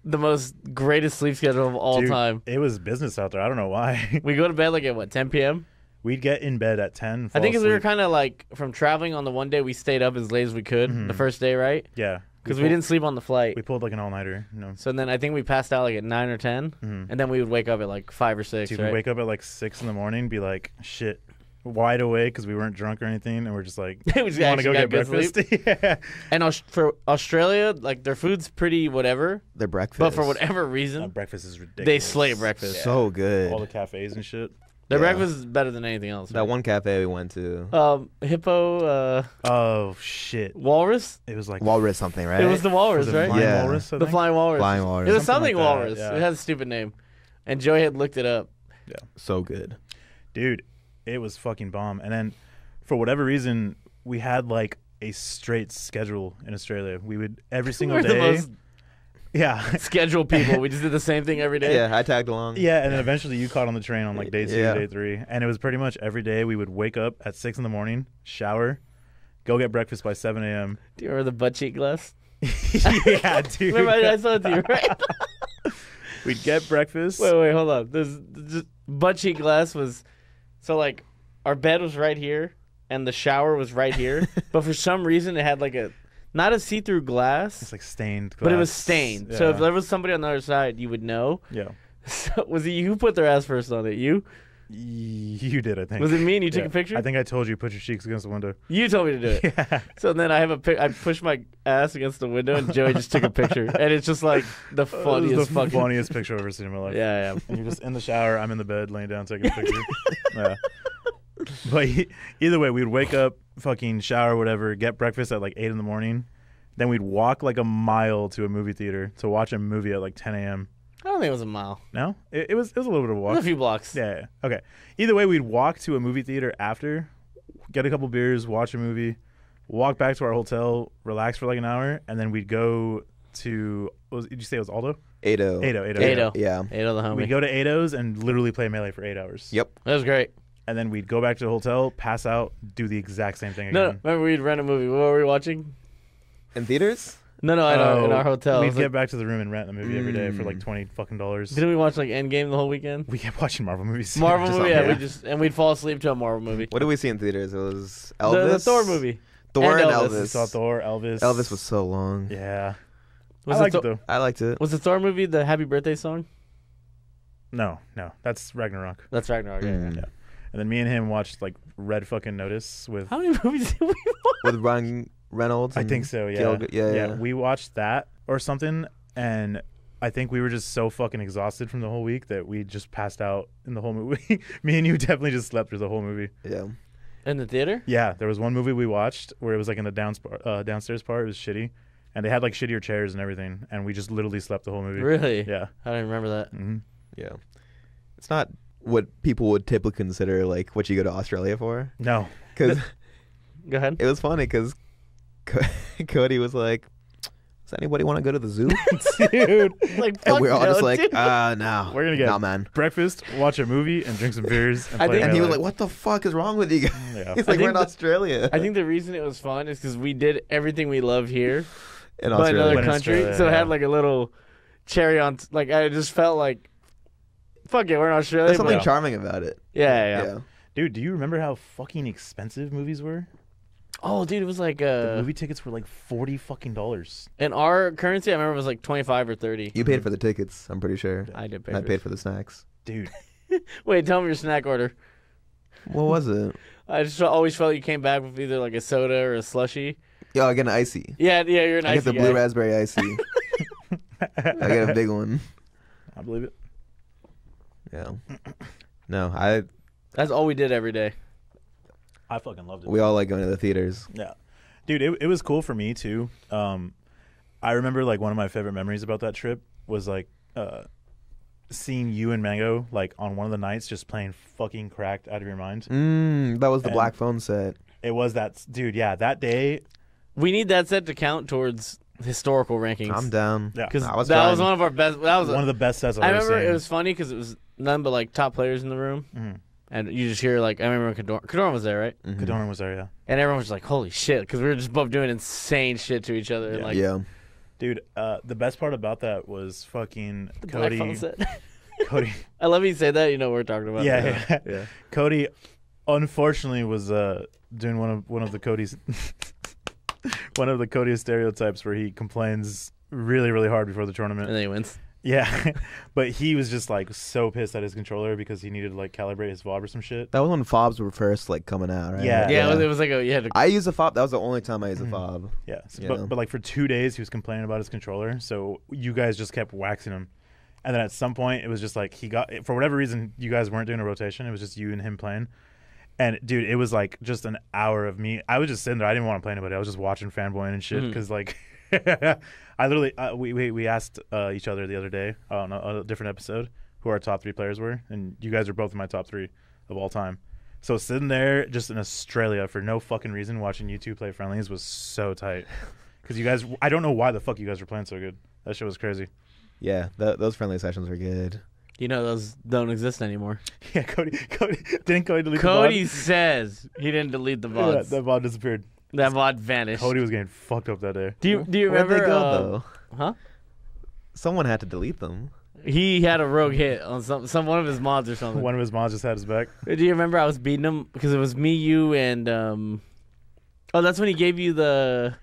the most greatest sleep schedule of all Dude, time. It was business out there. I don't know why. We go to bed like at what, 10 p.m.? We'd get in bed at 10. I think fall we were asleep. kind of like from traveling on the one day we stayed up as late as we could the first day, right? Yeah. Because we didn't sleep on the flight. We pulled like an all-nighter. So then I think we passed out like at 9 or 10, and then we would wake up at like 5 or 6. Dude, right? we'd wake up at like 6 in the morning, be like, shit, wide awake because we weren't drunk or anything, and we're just like, We just you want to go actually get got good breakfast? Yeah. And for Australia, like their food's pretty whatever, Their breakfast. but for whatever reason, Breakfast is ridiculous. they slay breakfast. So good. All the cafes and shit. Their Yeah. breakfast is better than anything else. That right? one cafe we went to. Hippo, Oh, shit. walrus. It was like Walrus something, right? It was the walrus, was it right? Flying Yeah. Walrus, I The think? flying walrus. Flying Walrus. It was Something something like that, walrus. yeah. It has a stupid name, and Joey had looked it up. So good. Dude, it was fucking bomb. And then for whatever reason, we had like a straight schedule in Australia. We would every single We're the day. most Yeah. scheduled people. We just did the same thing every day. Yeah, I tagged along. Yeah, and then eventually you caught on the train on like day 2, Yeah. day 3. And it was pretty much every day we would wake up at 6 in the morning, shower, go get breakfast by 7 a.m. Do you remember the butt cheek glass? Yeah, dude. Remember I saw it to you, right? We'd get breakfast. Wait, hold on. There's just butt cheek glass was so like our bed was right here and the shower was right here, but for some reason it had like a not a see-through glass, It's like stained glass. but it was stained. So if Yeah. there was somebody on the other side, you would know. Yeah. So, was it you who put their ass first on it? You? You did, I think. Was it me and you took a picture? I think I told you put your cheeks against the window. You told me to do it. Yeah. So then I pushed my ass against the window, and Joey just took a picture, and it's just like the funniest funniest picture I've ever seen in my life. Yeah. And you're just in the shower. I'm in the bed, laying down, taking a picture. Yeah. But either way, we'd wake up, fucking shower, whatever, get breakfast at like 8 in the morning. Then we'd walk like a mile to a movie theater to watch a movie at like 10 a.m. I don't think it was a mile. No? It was a little bit of a walk. It was a few blocks. Yeah. Okay. Either way, we'd walk to a movie theater after, get a couple beers, watch a movie, walk back to our hotel, relax for like an hour, and then we'd go to, did you say it was Aldo? Ado. Yeah. Ado the homie. We'd go to Ado's and literally play Melee for 8 hours. Yep. That was great. And then we'd go back to the hotel, pass out, do the exact same thing again. No, remember we'd rent a movie. What were we watching? In theaters? No, I know, in our hotel. We'd get back to the room and rent the movie every day for like $20 fucking. Didn't we watch like Endgame the whole weekend? We kept watching Marvel movies. Marvel movie, yeah. We'd fall asleep to a Marvel movie. What did we see in theaters? It was Elvis. The Thor movie. Thor and Elvis. Elvis. We saw Thor, Elvis. Elvis was so long. Yeah. Was I liked it though. I liked it. Was the Thor movie the Happy Birthday song? No. That's Ragnarok. That's Ragnarok. Yeah. And then me and him watched like Red fucking Notice with. How many movies did we watch? With Ryan Reynolds. I think so. Yeah. Yeah. We watched that or something, and I think we were just so fucking exhausted from the whole week that we just passed out in the whole movie. Me and you definitely just slept through the whole movie. Yeah. In the theater? Yeah. There was one movie we watched where it was like in the downstairs part. It was shitty, and they had like shittier chairs and everything, and we just literally slept the whole movie. Really? Yeah. I don't remember that. Mm-hmm. Yeah. It's not what people would typically consider like what you go to Australia for. No. Because Go ahead. it was funny because Cody was like, does anybody want to go to the zoo? Dude. Like, And we're all no, just like, dude. no. We're going to get no, man. breakfast, watch a movie, and drink some beers. And, play And he was Melee. like, what the fuck is wrong with you guys? Yeah. He's like, we're in Australia. I think the reason it was fun is because we did everything we love here, in but in another In country. Australia, So it yeah. had like a little cherry on. Like I just felt like, fuck it, we're in Australia. There's something but- charming about it. Yeah. Dude, do you remember how fucking expensive movies were? Oh, dude, it was like The movie tickets were like $40 fucking. in our currency. I remember it was like 25 or 30. You paid for the tickets, I'm pretty sure. I did pay. And I for paid it. for the snacks. Dude. Wait, tell me your snack order. What was it? I just always felt you came back with either like a soda or a slushie. Yo, I get an icy. Yeah, you're an I icy get the guy. blue raspberry icy. I get a big one. I believe it. Yeah. No, That's all we did every day. I fucking loved it. we all like going to the theaters. Yeah. Dude, it was cool for me too. I remember like one of my favorite memories about that trip was like seeing you and Mango like on one of the nights just playing fucking Cracked Out of Your Mind. That was the And- black phone set. It was that dude, yeah, that day. We need that set to count towards historical rankings. I'm down. Yeah. Because I was that was trying. one of our best. That was One of the best sets I've I ever remember seen. it was funny because it was none but like top players in the room, Mhm. and you just hear like I remember Kadoran was there, right? Mhm. Kadoran was there, yeah. And everyone was like, "Holy shit!" Because we were just both doing insane shit to each other. And, Yeah. like, Yeah. Dude, the best part about that was fucking the black phone Cody. set. Cody. I love you say that. You know what we're talking about. Yeah. Cody, unfortunately, was doing one of the Cody's one of the Cody stereotypes where he complains really, really hard before the tournament. And then he wins. Yeah, but he was just like so pissed at his controller because he needed to like calibrate his fob or some shit. That was when fobs were first like coming out, right? Yeah. Yeah, it was like you had to. I used a fob. That was the only time I used a fob. Yeah, Yeah. But like for 2 days he was complaining about his controller, so you guys just kept waxing him. And then at some point it was just like he got, for whatever reason you guys weren't doing a rotation. It was just you and him playing. And dude, it was like just an hour of me. I was just sitting there. I didn't want to play anybody. I was just watching fanboying and shit because like I literally we asked each other the other day on a different episode who our top 3 players were, and you guys are both in my top 3 of all time. So sitting there just in Australia for no fucking reason watching you two play friendlies was so tight because you guys, I don't know why the fuck you guys were playing so good. That shit was crazy. Yeah, those friendly sessions were good. You know those don't exist anymore. Yeah, Cody didn't Cody delete Cody the says he didn't delete the VOD? VODs. Yeah, that VOD disappeared. That VOD vanished. Cody was getting fucked up that day. Do you Where'd remember? they go though? Huh? Someone had to delete them. He had a rogue hit on some one of his mods or something. One of his mods just had his back. Do you remember I was beating him because it was me, you, and oh, that's when he gave you the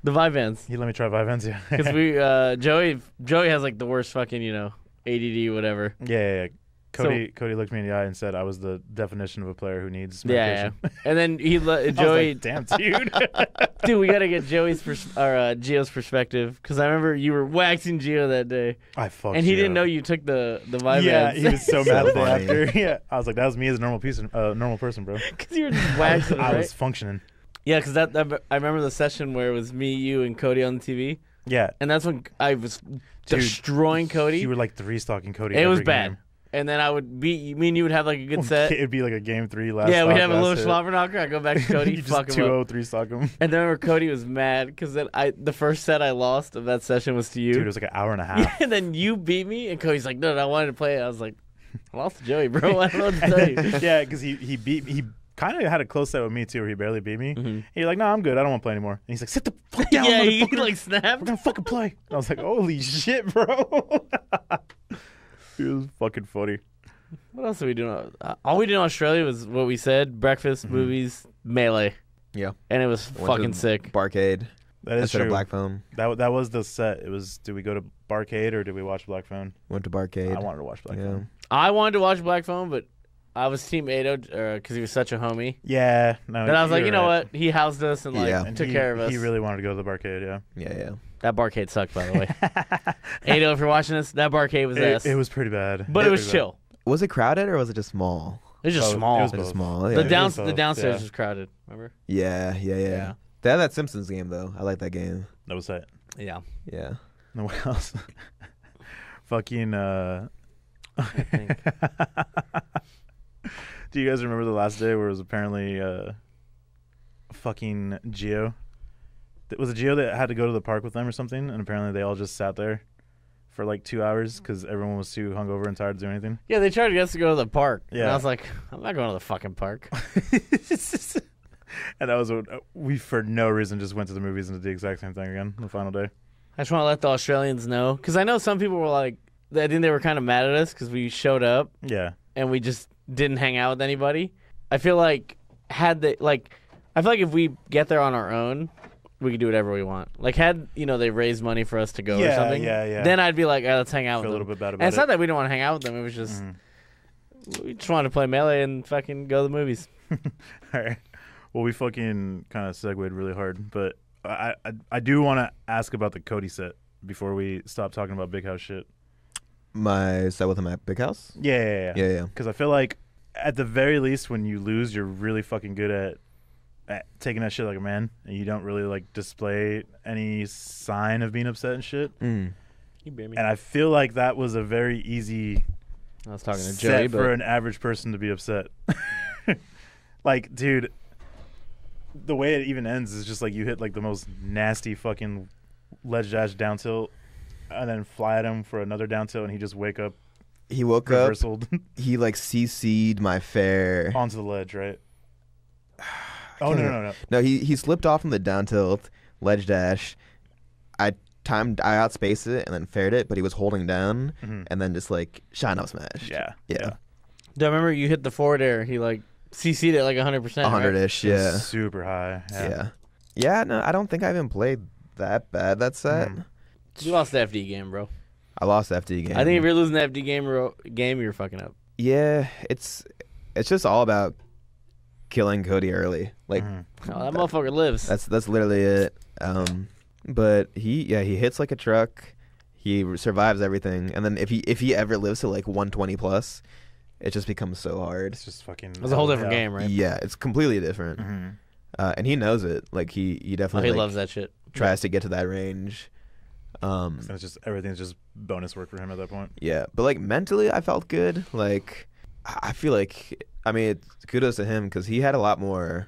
Vivans. He let me try Vivens, yeah. Because we Joey has like the worst fucking ADD, whatever. Yeah. Cody looked me in the eye and said I was the definition of a player who needs Yeah. medication. And then Joey. I was like, damn, dude. Dude, we gotta get Gio's perspective because I remember you were waxing Gio that day, and he didn't know you took the Vyvanse. Yeah, he was so mad the day funny. after. Yeah, I was like, that was me as a normal person, bro. Because you were just waxing. I right? was functioning. Yeah, because I remember the session where it was me, you, and Cody on the TV. Yeah, And that's when I was destroying Cody. You were like 3-stalking Cody. It was every bad. game. And then I would beat me and you would have like a good set. It'd be like a game 3 last. Yeah, we'd have a little hit. slobber knocker. I go back to Cody, You fuck just him 2-0 up. 3-stock him. And then I remember Cody was mad because then the first set I lost of that session was to you. Dude, it was like an hour and a half. Yeah, and then you beat me, and Cody's like, no, I wanted to play it. I was like, I lost to Joey, bro. I don't know what to tell you. Yeah, because he kind of had a close set with me too, where he barely beat me. Mm-hmm. He's like, no, I'm good. I don't want to play anymore. And he's like, sit the fuck down. Yeah, he motherfucker. like snapped. We're gonna fucking play. And I was like, holy shit, bro. It was fucking funny. What else did we do? All we did in Australia was what we said: breakfast, movies, melee. Yeah. And it was Went fucking to sick. Barcade. That is Instead true. of Black Phone. That was the set. It was, did we go to Barcade or did we watch Black Phone? Went to Barcade. I wanted to watch Black Yeah. Phone. I wanted to watch Black Phone, but I was Team Ado because he was such a homie. Yeah. No. Then I was like, you're you know right. what? He housed us and Yeah. And took care of us. He really wanted to go to the Barcade, yeah. Yeah. That barcade sucked, by the way. Ado, if you're watching this, that barcade was ass. It was pretty bad. but it was chill. Was it crowded or was it just small? It was just Both. small. It was Just both. small. the Yeah. was both, downstairs yeah. was crowded. Remember? Yeah. They had that Simpsons game though. I like that game. That was it. Yeah. Yeah. No, what else? Fucking, think. Do you guys remember the last day where it was apparently fucking Gio? Was it Gio that had to go to the park with them or something? And apparently they all just sat there for like 2 hours because everyone was too hungover and tired to do anything. Yeah, they tried to get us to go to the park. And Yeah. I was like, I'm not going to the fucking park. And that was what we, for no reason, just went to the movies and did the exact same thing again on the final day. I just want to let the Australians know. Because I know some people were like, I think they were kind of mad at us because we showed up Yeah. and we just didn't hang out with anybody. I feel like if we get there on our own, we could do whatever we want. Like had they raised money for us to go or something. Yeah. Then I'd be like, let's hang out Feel with a little them. bit bad And about it's it. not that we don't want to hang out with them. It was just we just wanted to play Melee and fucking go to the movies. All right. Well, we fucking kind of segued really hard, but I do want to ask about the Cody set before we stop talking about Big House shit. My set with him at Big House? Yeah. Yeah. Because I feel like at the very least, when you lose, you're really fucking good at taking that shit like a man, and you don't really like display any sign of being upset and shit. Mm. You beat me. And I feel like that was a very easy I was talking to set Joey, for but an average person to be upset. Like, dude, the way it even ends is just like you hit like the most nasty fucking ledge dash down tilt and then fly at him for another down tilt, and he just wake up He woke up. reversaled He like CC'd my fair. onto the ledge, right? Oh, no. No, he slipped off from the down tilt ledge dash. I outspaced it and then faired it, but he was holding down and then just like shot up smash. Yeah. do I remember you hit the forward air? He like CC'd it like 100%. 100-ish, It was yeah. super high. Yeah, no, I don't think I even played that bad that set. You lost the FD game, bro. I lost the FD game. I think if you're losing the FD game, you're fucking up. Yeah, it's just all about killing Cody early. Like Oh, that motherfucker lives. that's literally it. But he hits like a truck. He survives everything, and then if he ever lives to like 120 plus, it just becomes so hard. It's just fucking. It was a whole different game, right? Yeah, it's completely different. And he knows it. Like he Oh, definitely he like, loves that shit. tries to get to that range. And it's just everything's just bonus work for him at that point. Yeah, but like mentally, I felt good. Like I feel like kudos to him because he had a lot more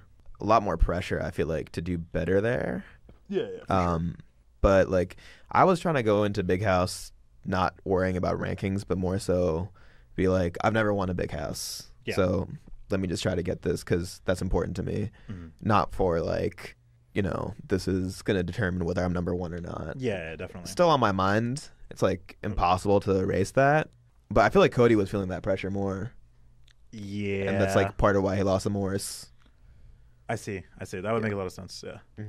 pressure. I feel like to do better there. Yeah. But like I was trying to go into Big House not worrying about rankings, but more so be like I've never won a Big House, so let me just try to get this because that's important to me, not for like this is gonna determine whether I'm number one or not. Yeah, definitely. Still on my mind. It's like impossible to erase that, but I feel like Cody was feeling that pressure more. Yeah. And that's like part of why he lost to Morris. I see. That would make a lot of sense. Yeah. Do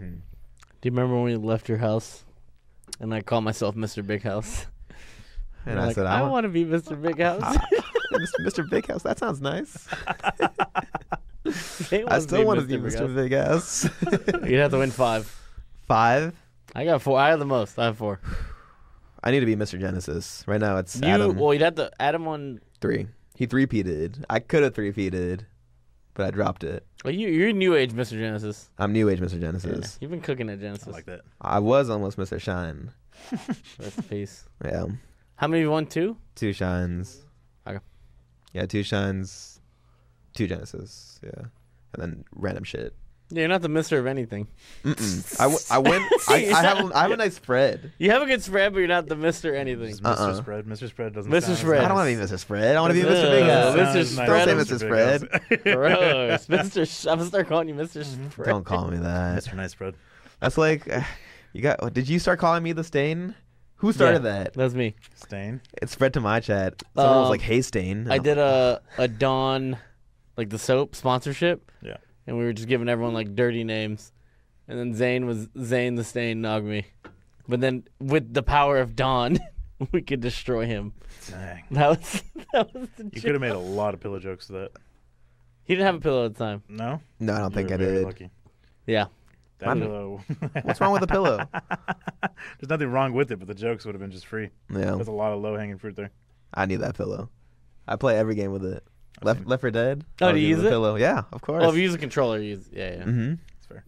you remember when we left your house and I called myself Mr. Big House? And I said, I want to be Mr. Big House. Mr. Big House. That sounds nice. Zane I wants still want to be Big Mr. Big House. You'd have to win 5. 5? I got 4. I have the most. I have 4. I need to be Mr. Genesis. Right now it's Adam. Well, you'd have to Adam on 3. He 3-peated. I could have 3-peated, but I dropped it. Well, you're New Age Mr. Genesis. I'm New Age Mr. Genesis. Yeah, you've been cooking at Genesis. I like that. I was almost Mr. Shine. Rest in peace. Yeah. How many you won? 2? 2 shines. Okay. Yeah, 2 shines, 2 Genesis. Yeah. And then random shit. Yeah, you're not the Mister of anything. I win. I have a nice spread. You have a good spread, but you're not the Mister anything. Just Mr. Spread. Mr. Spread doesn't. Mr. sound Spread. I don't want to be Mr. Spread. I want to be Mr. Big House. Mr. Spread. Don't say Mr. Spread. Gross. I'm gonna start calling you Mr. Spread. Don't call me that. Mr. Nice Spread. That's like you got. Did you start calling me the Stain? Who started that? That's me. Stain. It spread to my chat. Someone was like, "Hey, Stain." I did a Dawn, like the soap sponsorship. Yeah. And we were just giving everyone like dirty names, and then Zane was Zane the Stain Nogme, but then with the power of Dawn, we could destroy him. Dang. That was the. You could have made a lot of pillow jokes with that. He didn't have a pillow at the time. No. No, I don't think I did. Lucky. Yeah. That pillow. What's wrong with the pillow? There's nothing wrong with it, but the jokes would have been just free. Yeah. There's a lot of low hanging fruit there. I need that pillow. I play every game with it. Left 4 Dead. Oh, do you use it? Pillow. Yeah, of course. Oh, if you use a controller, you use yeah. Mm-hmm. That's fair.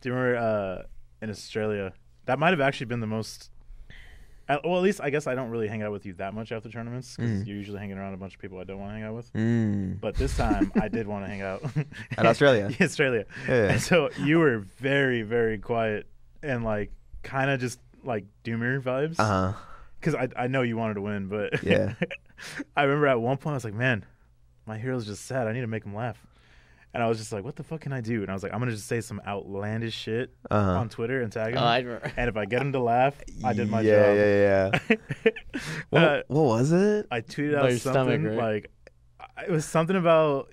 Do you remember in Australia? That might have actually been the most. Well, at least I guess I don't really hang out with you that much after tournaments because you're usually hanging around a bunch of people I don't want to hang out with. But this time I did want to hang out. At Australia? Yeah, Australia. Yeah. And so you were very, very quiet and like kind of just like doomer vibes. Uh-huh. Because I know you wanted to win, but Yeah. I remember at one point I was like, man, my hero's just sad. I need to make him laugh. And I was just like, what the fuck can I do? And I was like, I'm going to just say some outlandish shit on Twitter and tag him. And if I get him to laugh, I did my job. Yeah. What was it? I tweeted out something stomach, right? like, it was something about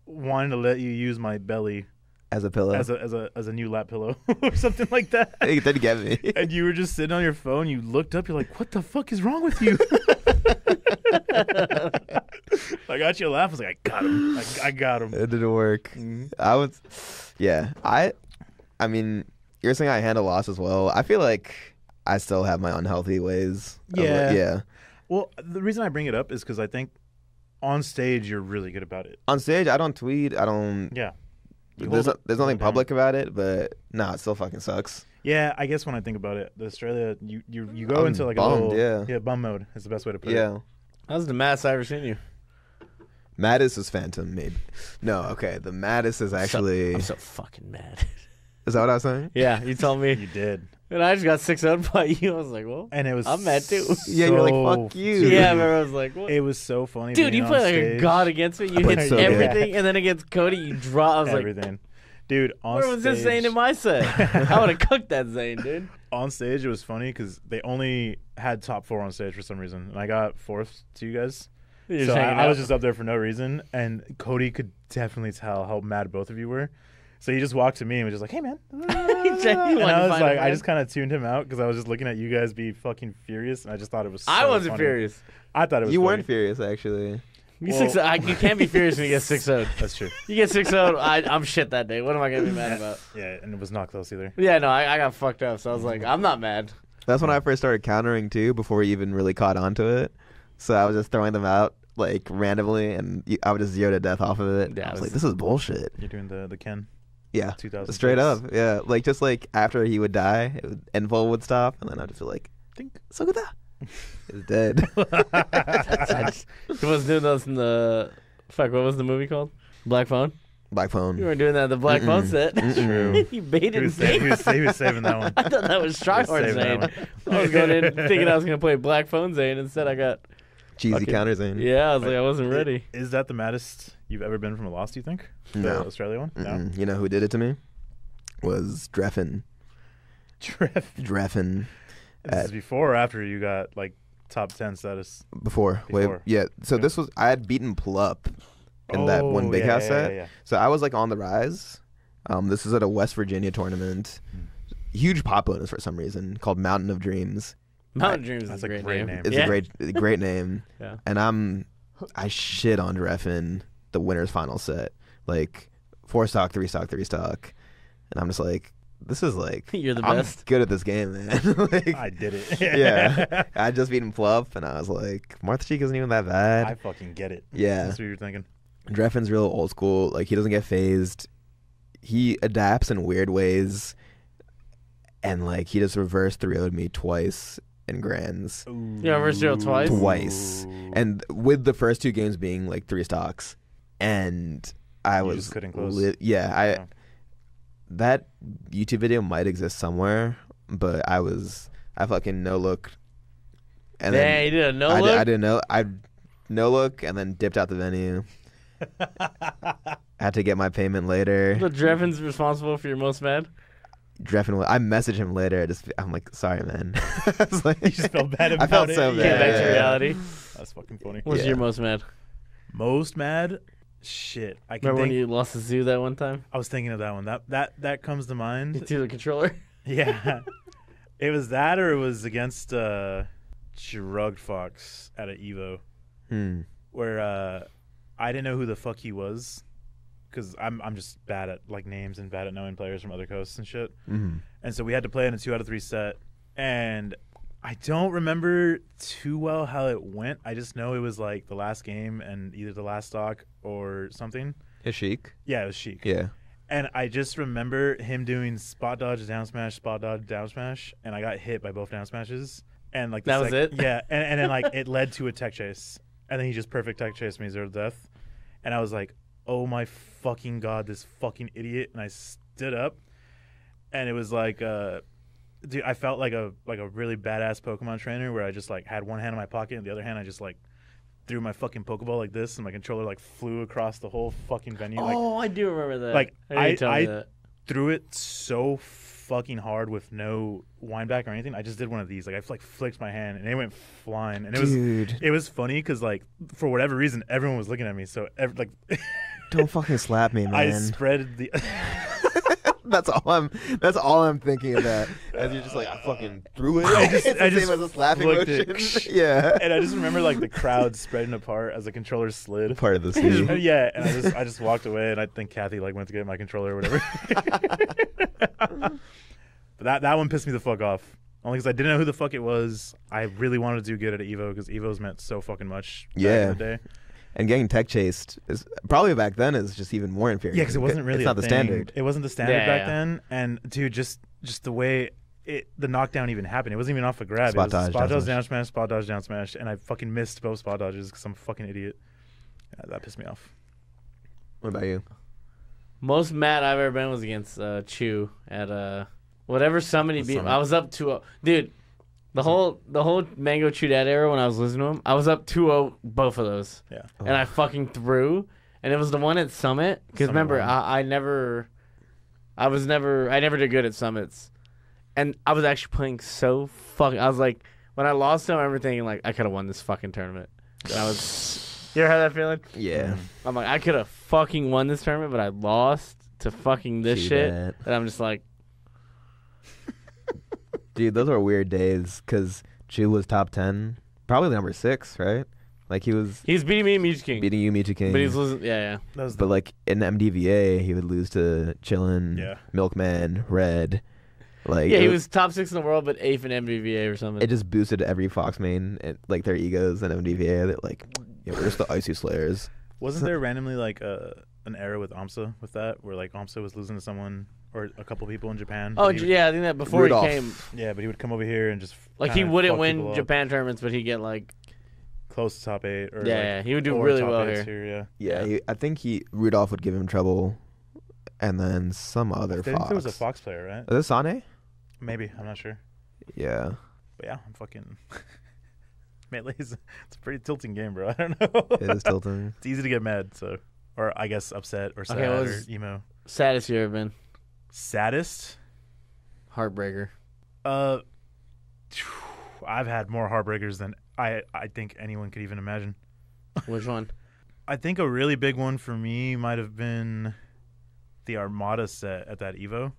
wanting to let you use my belly As a pillow. as a new lap pillow or something like that. I think that get me. And you were just sitting on your phone. You looked up. You're like, what the fuck is wrong with you? I got you a laugh. I was like, I got him. I got him. It didn't work. I was, yeah. I mean, you're saying I handle loss as well. I feel like I still have my unhealthy ways. Yeah. Well, the reason I bring it up is because I think on stage you're really good about it. On stage, I don't tweet. I don't. Yeah. There's nothing public about it, but no, it still fucking sucks. Yeah, I guess when I think about it, the Australia, you go into like bummed, a little bum mode. Is the best way to put it. Yeah. That was the maddest I ever seen you. Maddest is Phantom made. No, okay. The maddest is actually. I'm so fucking mad. Is that what I was saying? Yeah, you told me. You did. And I just got 6-0 by you. I was like, well, And it was I'm mad too. Yeah, you're like, fuck you. Yeah, I remember I was like, what? It was so funny. Dude, being you on play like stage. a god against me. You played hit so good. everything, and then against Cody, you draw. I was Everything. Dude, on like, where stage. was this Zane in my set? I would have cooked that Zane, dude. On stage, it was funny because they only had top 4 on stage for some reason. And I got 4th to you guys. You're So just hanging I was out. just up there for no reason. And Cody could definitely tell how mad both of you were. So he just walked to me and was just like, hey, man. And I was like, I just kind of tuned him out because I was just looking at you guys be fucking furious. And I just thought it was so I wasn't funny. furious. I thought it was You funny. weren't furious, actually. You can't be furious when you get 6-0. That's true. You get 6-0, I'm shit that day. What am I going to be mad about? Yeah, and it was not close either. Yeah, no, I got fucked up. So I was like, I'm not mad. That's when I first started countering, too, before we even really caught on to it. So I was just throwing them out, like, randomly, and I would just 0 to death off of it. Yeah, I was like, this is bullshit. You're doing the Ken. Yeah. 2000. Straight up. Yeah. Like, just like after he would die, Envol would stop, and then I'd just be like, Think. so good. He's dead. He was doing those in the... Fuck, what was the movie called? Black Phone? Black Phone. You weren't doing that in the Black Phone set. True. You baited He was, me. he was saving that one. I thought that was Tryhard saving Zane. that I was going in thinking I was going to play Black Phone Zane. Instead, I got... Cheesy fucking- counters in. Yeah, I was like, I wasn't ready. Is that the maddest you've ever been from a loss, do you think? The No. Australia one? No. You know who did it to me? Was Dreffen. Dreffen. This is before or after you got like top 10 status? Before. Before. Yeah. So Okay. this was, I had beaten Plup in that one Big House set. Yeah. So I was like on the rise. This is at a West Virginia tournament. Huge pop bonus for some reason called Mountain of Dreams. Mountain Dreams is That's a great name. It's a great name. Yeah. And I shit on reffing the winner's final set, like 4-stock, 3-stock, 3-stock, and I'm just like, this is like You're the I'm best. good at this game, man. Like, I did it. yeah, I just beat him Fluff, and I was like, Martha Cheek isn't even that bad. I fucking get it. Yeah, That's what you're thinking. Dreffin's real old school. Like, he doesn't get phased. He adapts in weird ways, and like he just reverse 3-0'd me twice in grands. Yeah, reverse 0 twice. Twice, and with the first 2 games being like 3 stocks, and I was just couldn't close. Yeah. That YouTube video might exist somewhere, but I fucking no look. And Yeah, you did a no look? I didn't know. I no look and then dipped out the venue. Had to get my payment later. So Dreffin's responsible for your most mad? Dreffin, I messaged him later. I'm like, sorry, man. I was like, You just felt bad about I felt it. so Came bad. back to reality. That's fucking funny. What's Yeah. your most mad? Most mad? Shit. I can Remember when think. you lost the zoo that one time? I was thinking of that one. That comes to You mind. threw the controller? Yeah. It was that, or it was against Drugged Fox at an Evo, where I didn't know who the fuck he was, because I'm just bad at like names and bad at knowing players from other coasts and shit. Mm-hmm. And so we had to play in a 2 out of 3 set, and I don't remember too well how it went. I just know it was like the last game and either the last stock or something. His Sheik. Yeah, it was Sheik. Yeah. And I just remember him doing spot dodge, down smash, spot dodge, down smash, and I got hit by both down smashes. And like That was it? Yeah, and then like it led to a tech chase, and then he just perfect tech chased me 0 to death, and I was like, oh my fucking god, this fucking idiot! And I stood up, and it was like, dude, I felt like a really badass Pokemon trainer where I just like had one hand in my pocket and the other hand I just like threw my fucking Pokeball like this, and my controller like flew across the whole fucking venue. Oh, I do remember that. Like, I threw it so fucking hard with no wind back or anything. I just did one of these. Like, I like flicked my hand and it went flying. And it was funny because like for whatever reason everyone was looking at me. So like Don't fucking slap me, man. I spread the. That's all I'm thinking about. As you're just like, I fucking threw it. It's the I just same as a slapping flicked motion. it. Yeah. And I just remember like the crowd spreading apart as the controller slid. Part of the scene. Yeah, and I just walked away, and I think Kathy like went to get my controller or whatever. But that one pissed me the fuck off. Only because I didn't know who the fuck it was. I really wanted to do good at Evo because Evo's meant so fucking much back in the day. And getting tech chased is probably back then is just even more inferior. Yeah, because it wasn't really it's not the thing. standard. It wasn't the standard back Yeah. then. And dude, just the way the knockdown even happened, it wasn't even off a grab. Spot It was dodge, spot down dodge, smash. down smash, spot dodge, down smash, and I fucking missed both spot dodges because I'm a fucking idiot. Yeah, that pissed me off. What about you? Most mad I've ever been was against Chew at whatever summit he beat. Summit. I was up 2-0. Dude, the whole Mango Chew Dad era when I was listening to him, I was up 2-0 both of those. Yeah. And I fucking threw. And it was the one at Summit. Because Summit remember, one. I never did good at Summits. And I was actually playing so fucking. I was like, when I lost him, I remember thinking, like, I could have won this fucking tournament. And I was. You ever had that feeling? Yeah. I'm like, I could have fucking won this tournament, but I lost to fucking this See shit. that. And I'm just like, Dude, those were weird days because Chu was top 10. Probably number 6, right? Like he's beating me in Mewtwo King. beating you, Mewtwo King. But he's losing. Yeah. That was But like in MDVA, he would lose to Chillin, Yeah. Milkman, Red. Like Yeah, he was top 6 in the world, but 8th in MVVA or something. It just boosted every Fox main, and, like their egos in MDVA. That like, yeah, we're just the Icy Slayers. Wasn't there randomly like an era with AMSA with that, where like AMSA was losing to someone or a couple people in Japan? Oh, But he would- yeah, I think that before Rudolph. he came, Yeah, but he would come over here and just like, he kinda wouldn't fuck win people up. Japan tournaments, but he'd get, like, Close to top 8. Or Yeah, like, yeah, he would do or really top well 8s here. Yeah. Yeah, I think Rudolph would give him trouble, and then some other I think Fox. there was a Fox player, right? Is this Sane? Maybe, I'm not sure. Yeah. But yeah, I'm fucking. Melee's it's a pretty tilting game, bro. I don't know. It is tilting. It's easy to get mad, so or I guess upset or sad Okay, what or was- emo. saddest you ever been. Saddest? Heartbreaker. I've had more heartbreakers than I think anyone could even imagine. Which one? I think a really big one for me might have been the Armada set at that Evo.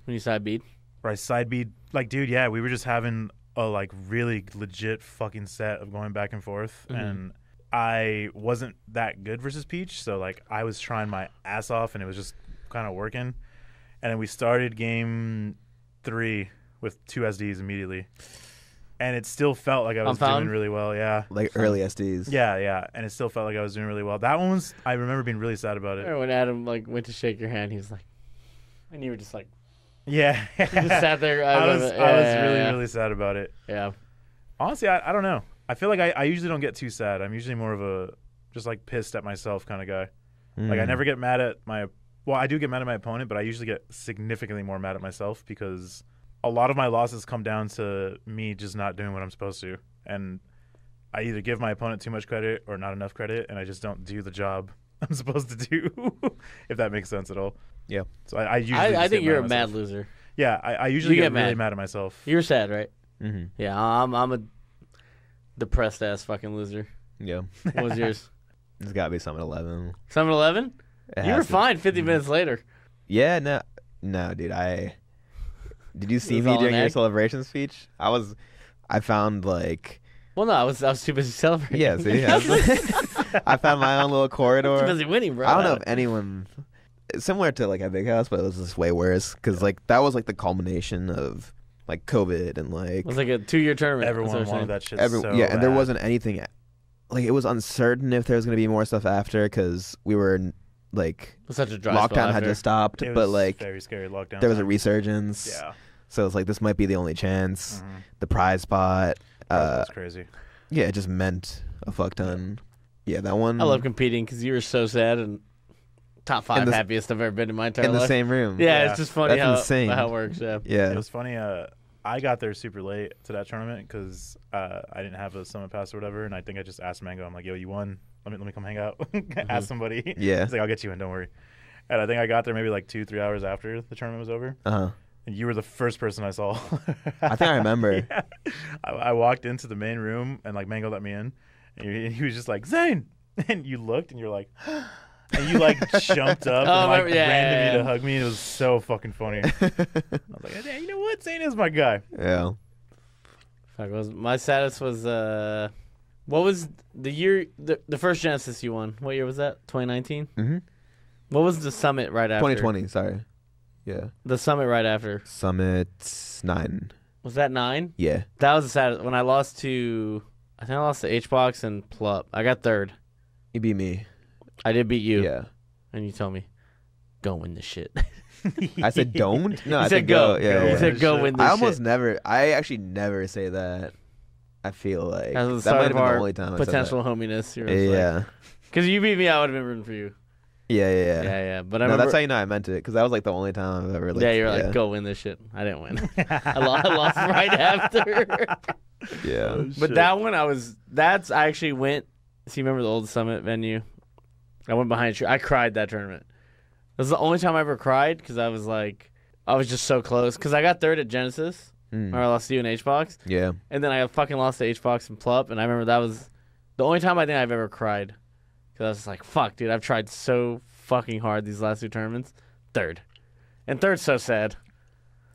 When you side beat? Where I side beat, like, dude, yeah, we were just having a like really legit fucking set of going back and forth, and I wasn't that good versus Peach, so like I was trying my ass off, and it was just kind of working. And then we started game 3 with 2 SDs immediately, and it still felt like I was doing really well. Yeah, like early SDs. Yeah, and it still felt like I was doing really well. That one was, I remember being really sad about it. When Adam like went to shake your hand, he was like, and you were just like, yeah, you just sat there. I was really sad about it. Yeah, honestly, I don't know. I feel like I usually don't get too sad. I'm usually more of a just like pissed at myself kind of guy. Like I never get mad at I do get mad at my opponent, but I usually get significantly more mad at myself because a lot of my losses come down to me just not doing what I'm supposed to. And I either give my opponent too much credit or not enough credit, and I just don't do the job I'm supposed to do, if that makes sense at all. Yeah. So I usually I think you're a mad mad loser. Yeah, I usually get really mad at myself. You're sad, right? Mm-hmm. Yeah, I'm a depressed ass fucking loser. Yeah. What was yours? It's got to be Summit 11. Summit 11? You were fine 50 minutes later. Yeah, no, dude. Did you see me during your celebration speech? I found like. Well, no, I was too busy celebrating. Yeah, see, I found my own little corridor. Too busy winning, bro. I don't know if anyone similar to like a big house, but it was just way worse because like that was like the culmination of like COVID and like it was like a 2-year tournament. Everyone wanted that shit. And there wasn't anything. Like it was uncertain if there was going to be more stuff after because we were in, like such a dry lockdown had just stopped, but like very scary lockdown. There was a resurgence. Yeah. So it's like this might be the only chance. The prize spot. That's crazy. Yeah, it just meant a fuck ton. Yeah, that one. I love competing because you were so sad and top 5 happiest I've ever been in my entire life. In the same room. Yeah, it's just funny how it works. Yeah. Yeah. It was funny. I got there super late to that tournament because I didn't have a summit pass or whatever, and I think I just asked Mango. I'm like, "Yo, you won. Let me come hang out." Ask somebody. Yeah. He's like, "I'll get you in. Don't worry." And I think I got there maybe like 2-3 hours after the tournament was over. And you were the first person I saw. I think I remember. Yeah. I walked into the main room and like Mango let me in, and he was just like, "Zane," and you looked and you're like. And you like jumped up and like ran to me to hug me. And it was so fucking funny. I was like, "Yeah, you know what? Zane is my guy." Yeah. My Sadest was what was the year the first Genesis you won? What year was that? 2019. Mm-hmm. What was the summit right after? 2020. Sorry. Yeah. The summit right after. Summit 9. Was that 9? Yeah. That was the Sadest when I lost to. I think I lost to H-Box and Plup. I got 3rd. You beat me. I did beat you. Yeah. And you told me, go win this shit. I said don't? No, I said go. Yeah, you said go win this shit. I actually never say that. I feel like. That was that might have been our the only time potential hominess. Yeah. Because you beat me, I would have been rooting for you. Yeah. But I remember, that's how you know I meant it, because that was like the only time I've ever. Like, you were like, go win this shit. I didn't win. I lost right after. Yeah. But that one, I actually went. See, remember the old Summit venue? I went behind a tree. I cried that tournament. This is the only time I ever cried because I was just so close. Because I got 3rd at Genesis, where I lost to you in H-Box. Yeah. And then I fucking lost to H-Box and Plup. And I remember that was the only time I think I've ever cried. Because I was just like, fuck, dude, I've tried so fucking hard these last 2 tournaments. 3rd. And 3rd's so sad.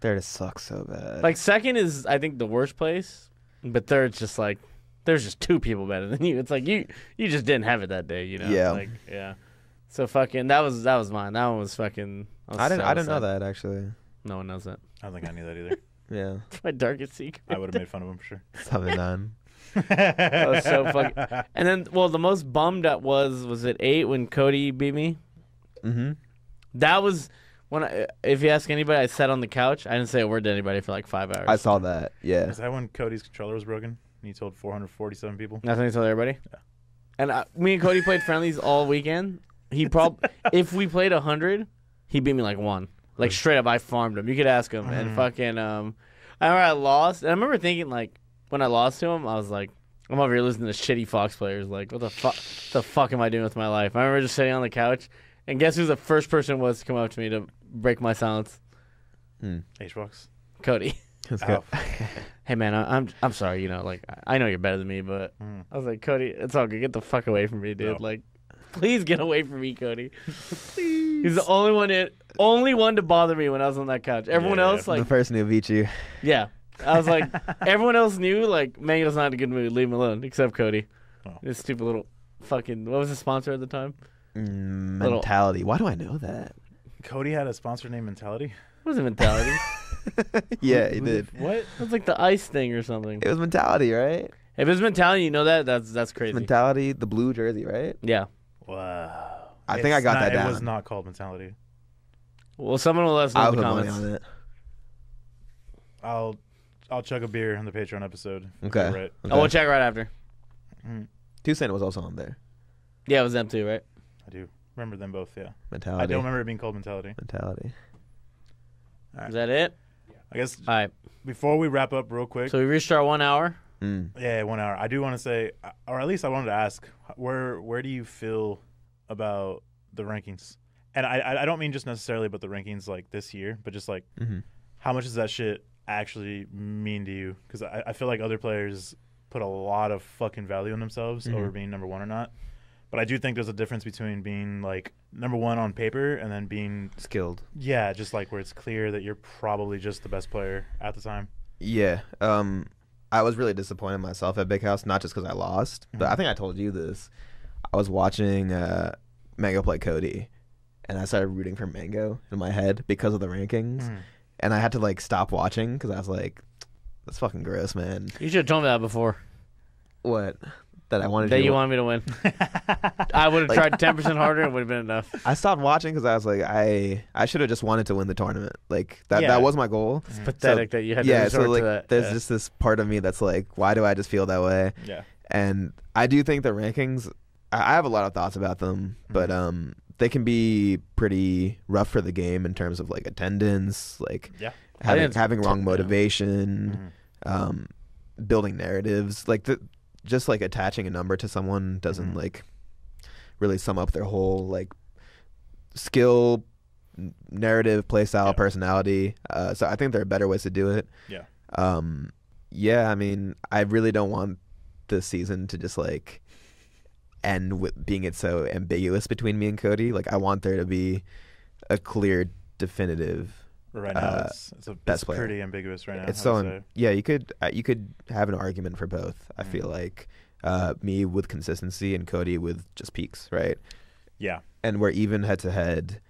3rd sucks so bad. Like, 2nd is, I think, the worst place. But 3rd's just like, there's just 2 people better than you. It's like you just didn't have it that day, you know? Yeah. Like, yeah. So fucking that was mine. That one was fucking. I didn't know that actually. No one knows that. I don't think I knew that either. Yeah. It's my darkest secret. I would have made fun of him for sure. 7-9. That was so fucking. And then, well, the most bummed that was it 8 when Cody beat me. Mm-hmm. That was when if you ask anybody, I sat on the couch. I didn't say a word to anybody for like 5 hours. I saw that. Yeah. Is that when Cody's controller was broken? And he told 447 people. That's when he told everybody. Yeah. And me and Cody played friendlies all weekend. He if we played 100, he beat me like 1. Like straight up, I farmed him. You could ask him. And fucking, I remember I lost. And I remember thinking like when I lost to him, I was like, I'm over here listening to shitty Fox players. Like, what the fuck am I doing with my life? I remember just sitting on the couch, and guess who the first person was to come up to me to break my silence? H-Box. Cody. Let's go. Hey man, I'm sorry. You know, like I know you're better than me, but I was like, Cody, it's all good. Get the fuck away from me, dude. No. Like, please get away from me, Cody. Please. He's the only one to bother me when I was on that couch. Everyone else, like the person who beat you. Yeah. I was like, everyone else knew, like, Mango's not in a good mood. Leave him alone, except Cody. Oh. This stupid little fucking, what was the sponsor at the time? Mentality. Why do I know that? Cody had a sponsor named Mentality. It wasn't Mentality. Yeah, he did. What? It was like the ice thing or something. It was Mentality, right? If it's Mentality, you know that? That's crazy. Mentality, the blue jersey, right? Yeah. Wow. I think I got that down. It was not called Mentality. Well, someone will let us know I'll in the put money comments. on it. I'll chug a beer on the Patreon episode. Okay. Right. Oh, we'll check right after. Tucson was also on there. Yeah, it was them too, right? I do remember them both. Yeah. Mentality. I don't remember it being called Mentality. Mentality. All right. Is that it? I guess All right. before we wrap up real quick. So we reached our 1 hour. Yeah, 1 hour. I do want to say, or at least I wanted to ask, where do you feel about the rankings? And I don't mean just necessarily about the rankings like this year, but just like how much does that shit actually mean to you? Because I feel like other players put a lot of fucking value on themselves over being number one or not. But I do think there's a difference between being like number one on paper and then being skilled. Yeah, just like where it's clear that you're probably just the best player at the time. Yeah. I was really disappointed in myself at Big House, not just because I lost, but I think I told you this. I was watching Mango play Cody, and I started rooting for Mango in my head because of the rankings. And I had to like stop watching because I was like, that's fucking gross, man. You should have told me that before. What? That I wanted that you you wanted me to win. I would have tried 10% harder. It would have been enough. I stopped watching because I was like, I should have just wanted to win the tournament. Like that was my goal. It's pathetic that you had to resort like, to that. There's just this part of me that's like, why do I just feel that way? Yeah. And I do think the rankings, I have a lot of thoughts about them, but they can be pretty rough for the game in terms of like attendance, like having wrong motivation, building narratives, like just like attaching a number to someone doesn't like really sum up their whole like skill, narrative, play style, personality. So I think there are better ways to do it. Yeah. I mean, I really don't want this season to just like end with being it so ambiguous between me and Cody. Like I want there to be a clear, definitive. Right now, it's pretty ambiguous right now. It's so you could have an argument for both. I feel like me with consistency and Cody with just peaks, right? Yeah, and we're even head to head.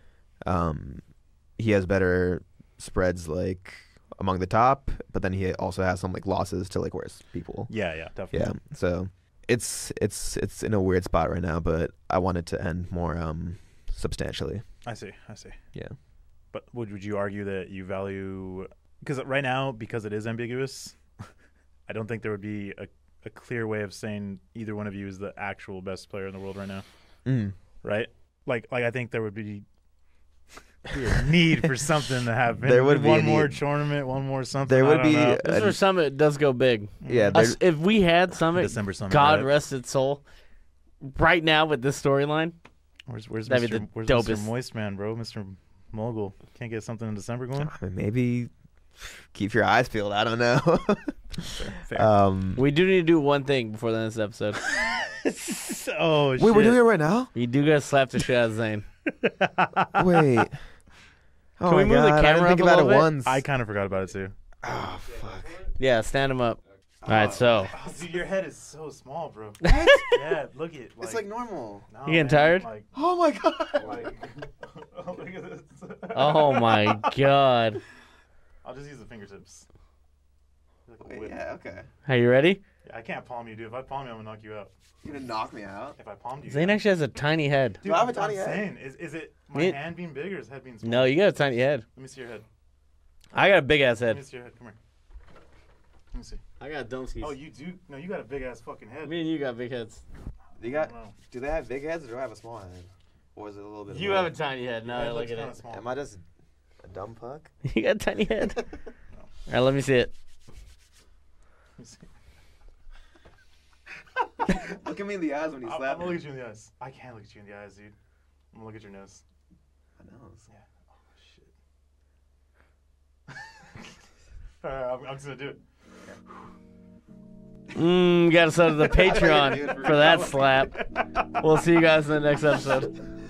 He has better spreads like among the top, but then he also has some like losses to like worse people. Yeah, definitely. Yeah, so it's in a weird spot right now, but I want it to end more substantially. I see. Yeah. But would you argue that you value, because right now, because it is ambiguous, I don't think there would be a clear way of saying either one of you is the actual best player in the world right now, right? Like I think there would be a need for something to happen. There would be one more tournament, one more something. There would be. This for Summit does go big. Yeah. If we had Summit, December Summit, God right? rest its soul, right now with this storyline, where's Mr. Moist Man, bro? Mr. Mogul can't get something in December going. I mean, maybe keep your eyes peeled. I don't know. Fair. We do need to do one thing before the end of this episode. Oh shit! Wait, we're doing it right now? You do gotta slap the shit out of Zane. Wait. Oh Can we move the camera I didn't think up a about little it bit? once. I kind of forgot about it too. Oh fuck. Yeah, stand him up. All right, so. Oh, dude, your head is so small, bro. What? Yeah, look at. It's like normal. No, You getting man, tired? Like, Oh my god. oh, look at this. Oh my god. I'll just use the fingertips. Like a Wait, whip. yeah, okay. Are you ready? Yeah, I can't palm you, dude. If I palm you, I'm gonna knock you out. You're gonna knock me out? If I palmed you, Zane actually has a tiny head. dude, Do I have a I'm tiny head? saying, is it my Me- hand being big or his head being small? No, you got a tiny head. Let me see your head. I got a big ass Let me head. see your head. Come here. Let me see. I got donkeys. Oh, you do? No, you got a big ass fucking head. Me and you got big heads. Do they have big heads or do I have a small head? Or is it a little bit You have a tiny head. No, look at it. Am I just a dumb fuck? You got a tiny head. All right, let me see it. Let me see. Look at me in the eyes when you I'm slap gonna me. look at you in the eyes. I can't look at you in the eyes, dude. I'm gonna look at your nose. My nose. Yeah. Oh shit. Alright, I'm just gonna do it. Got to sub to the I thought you were Patreon doing it for that slap. We'll see you guys in the next episode.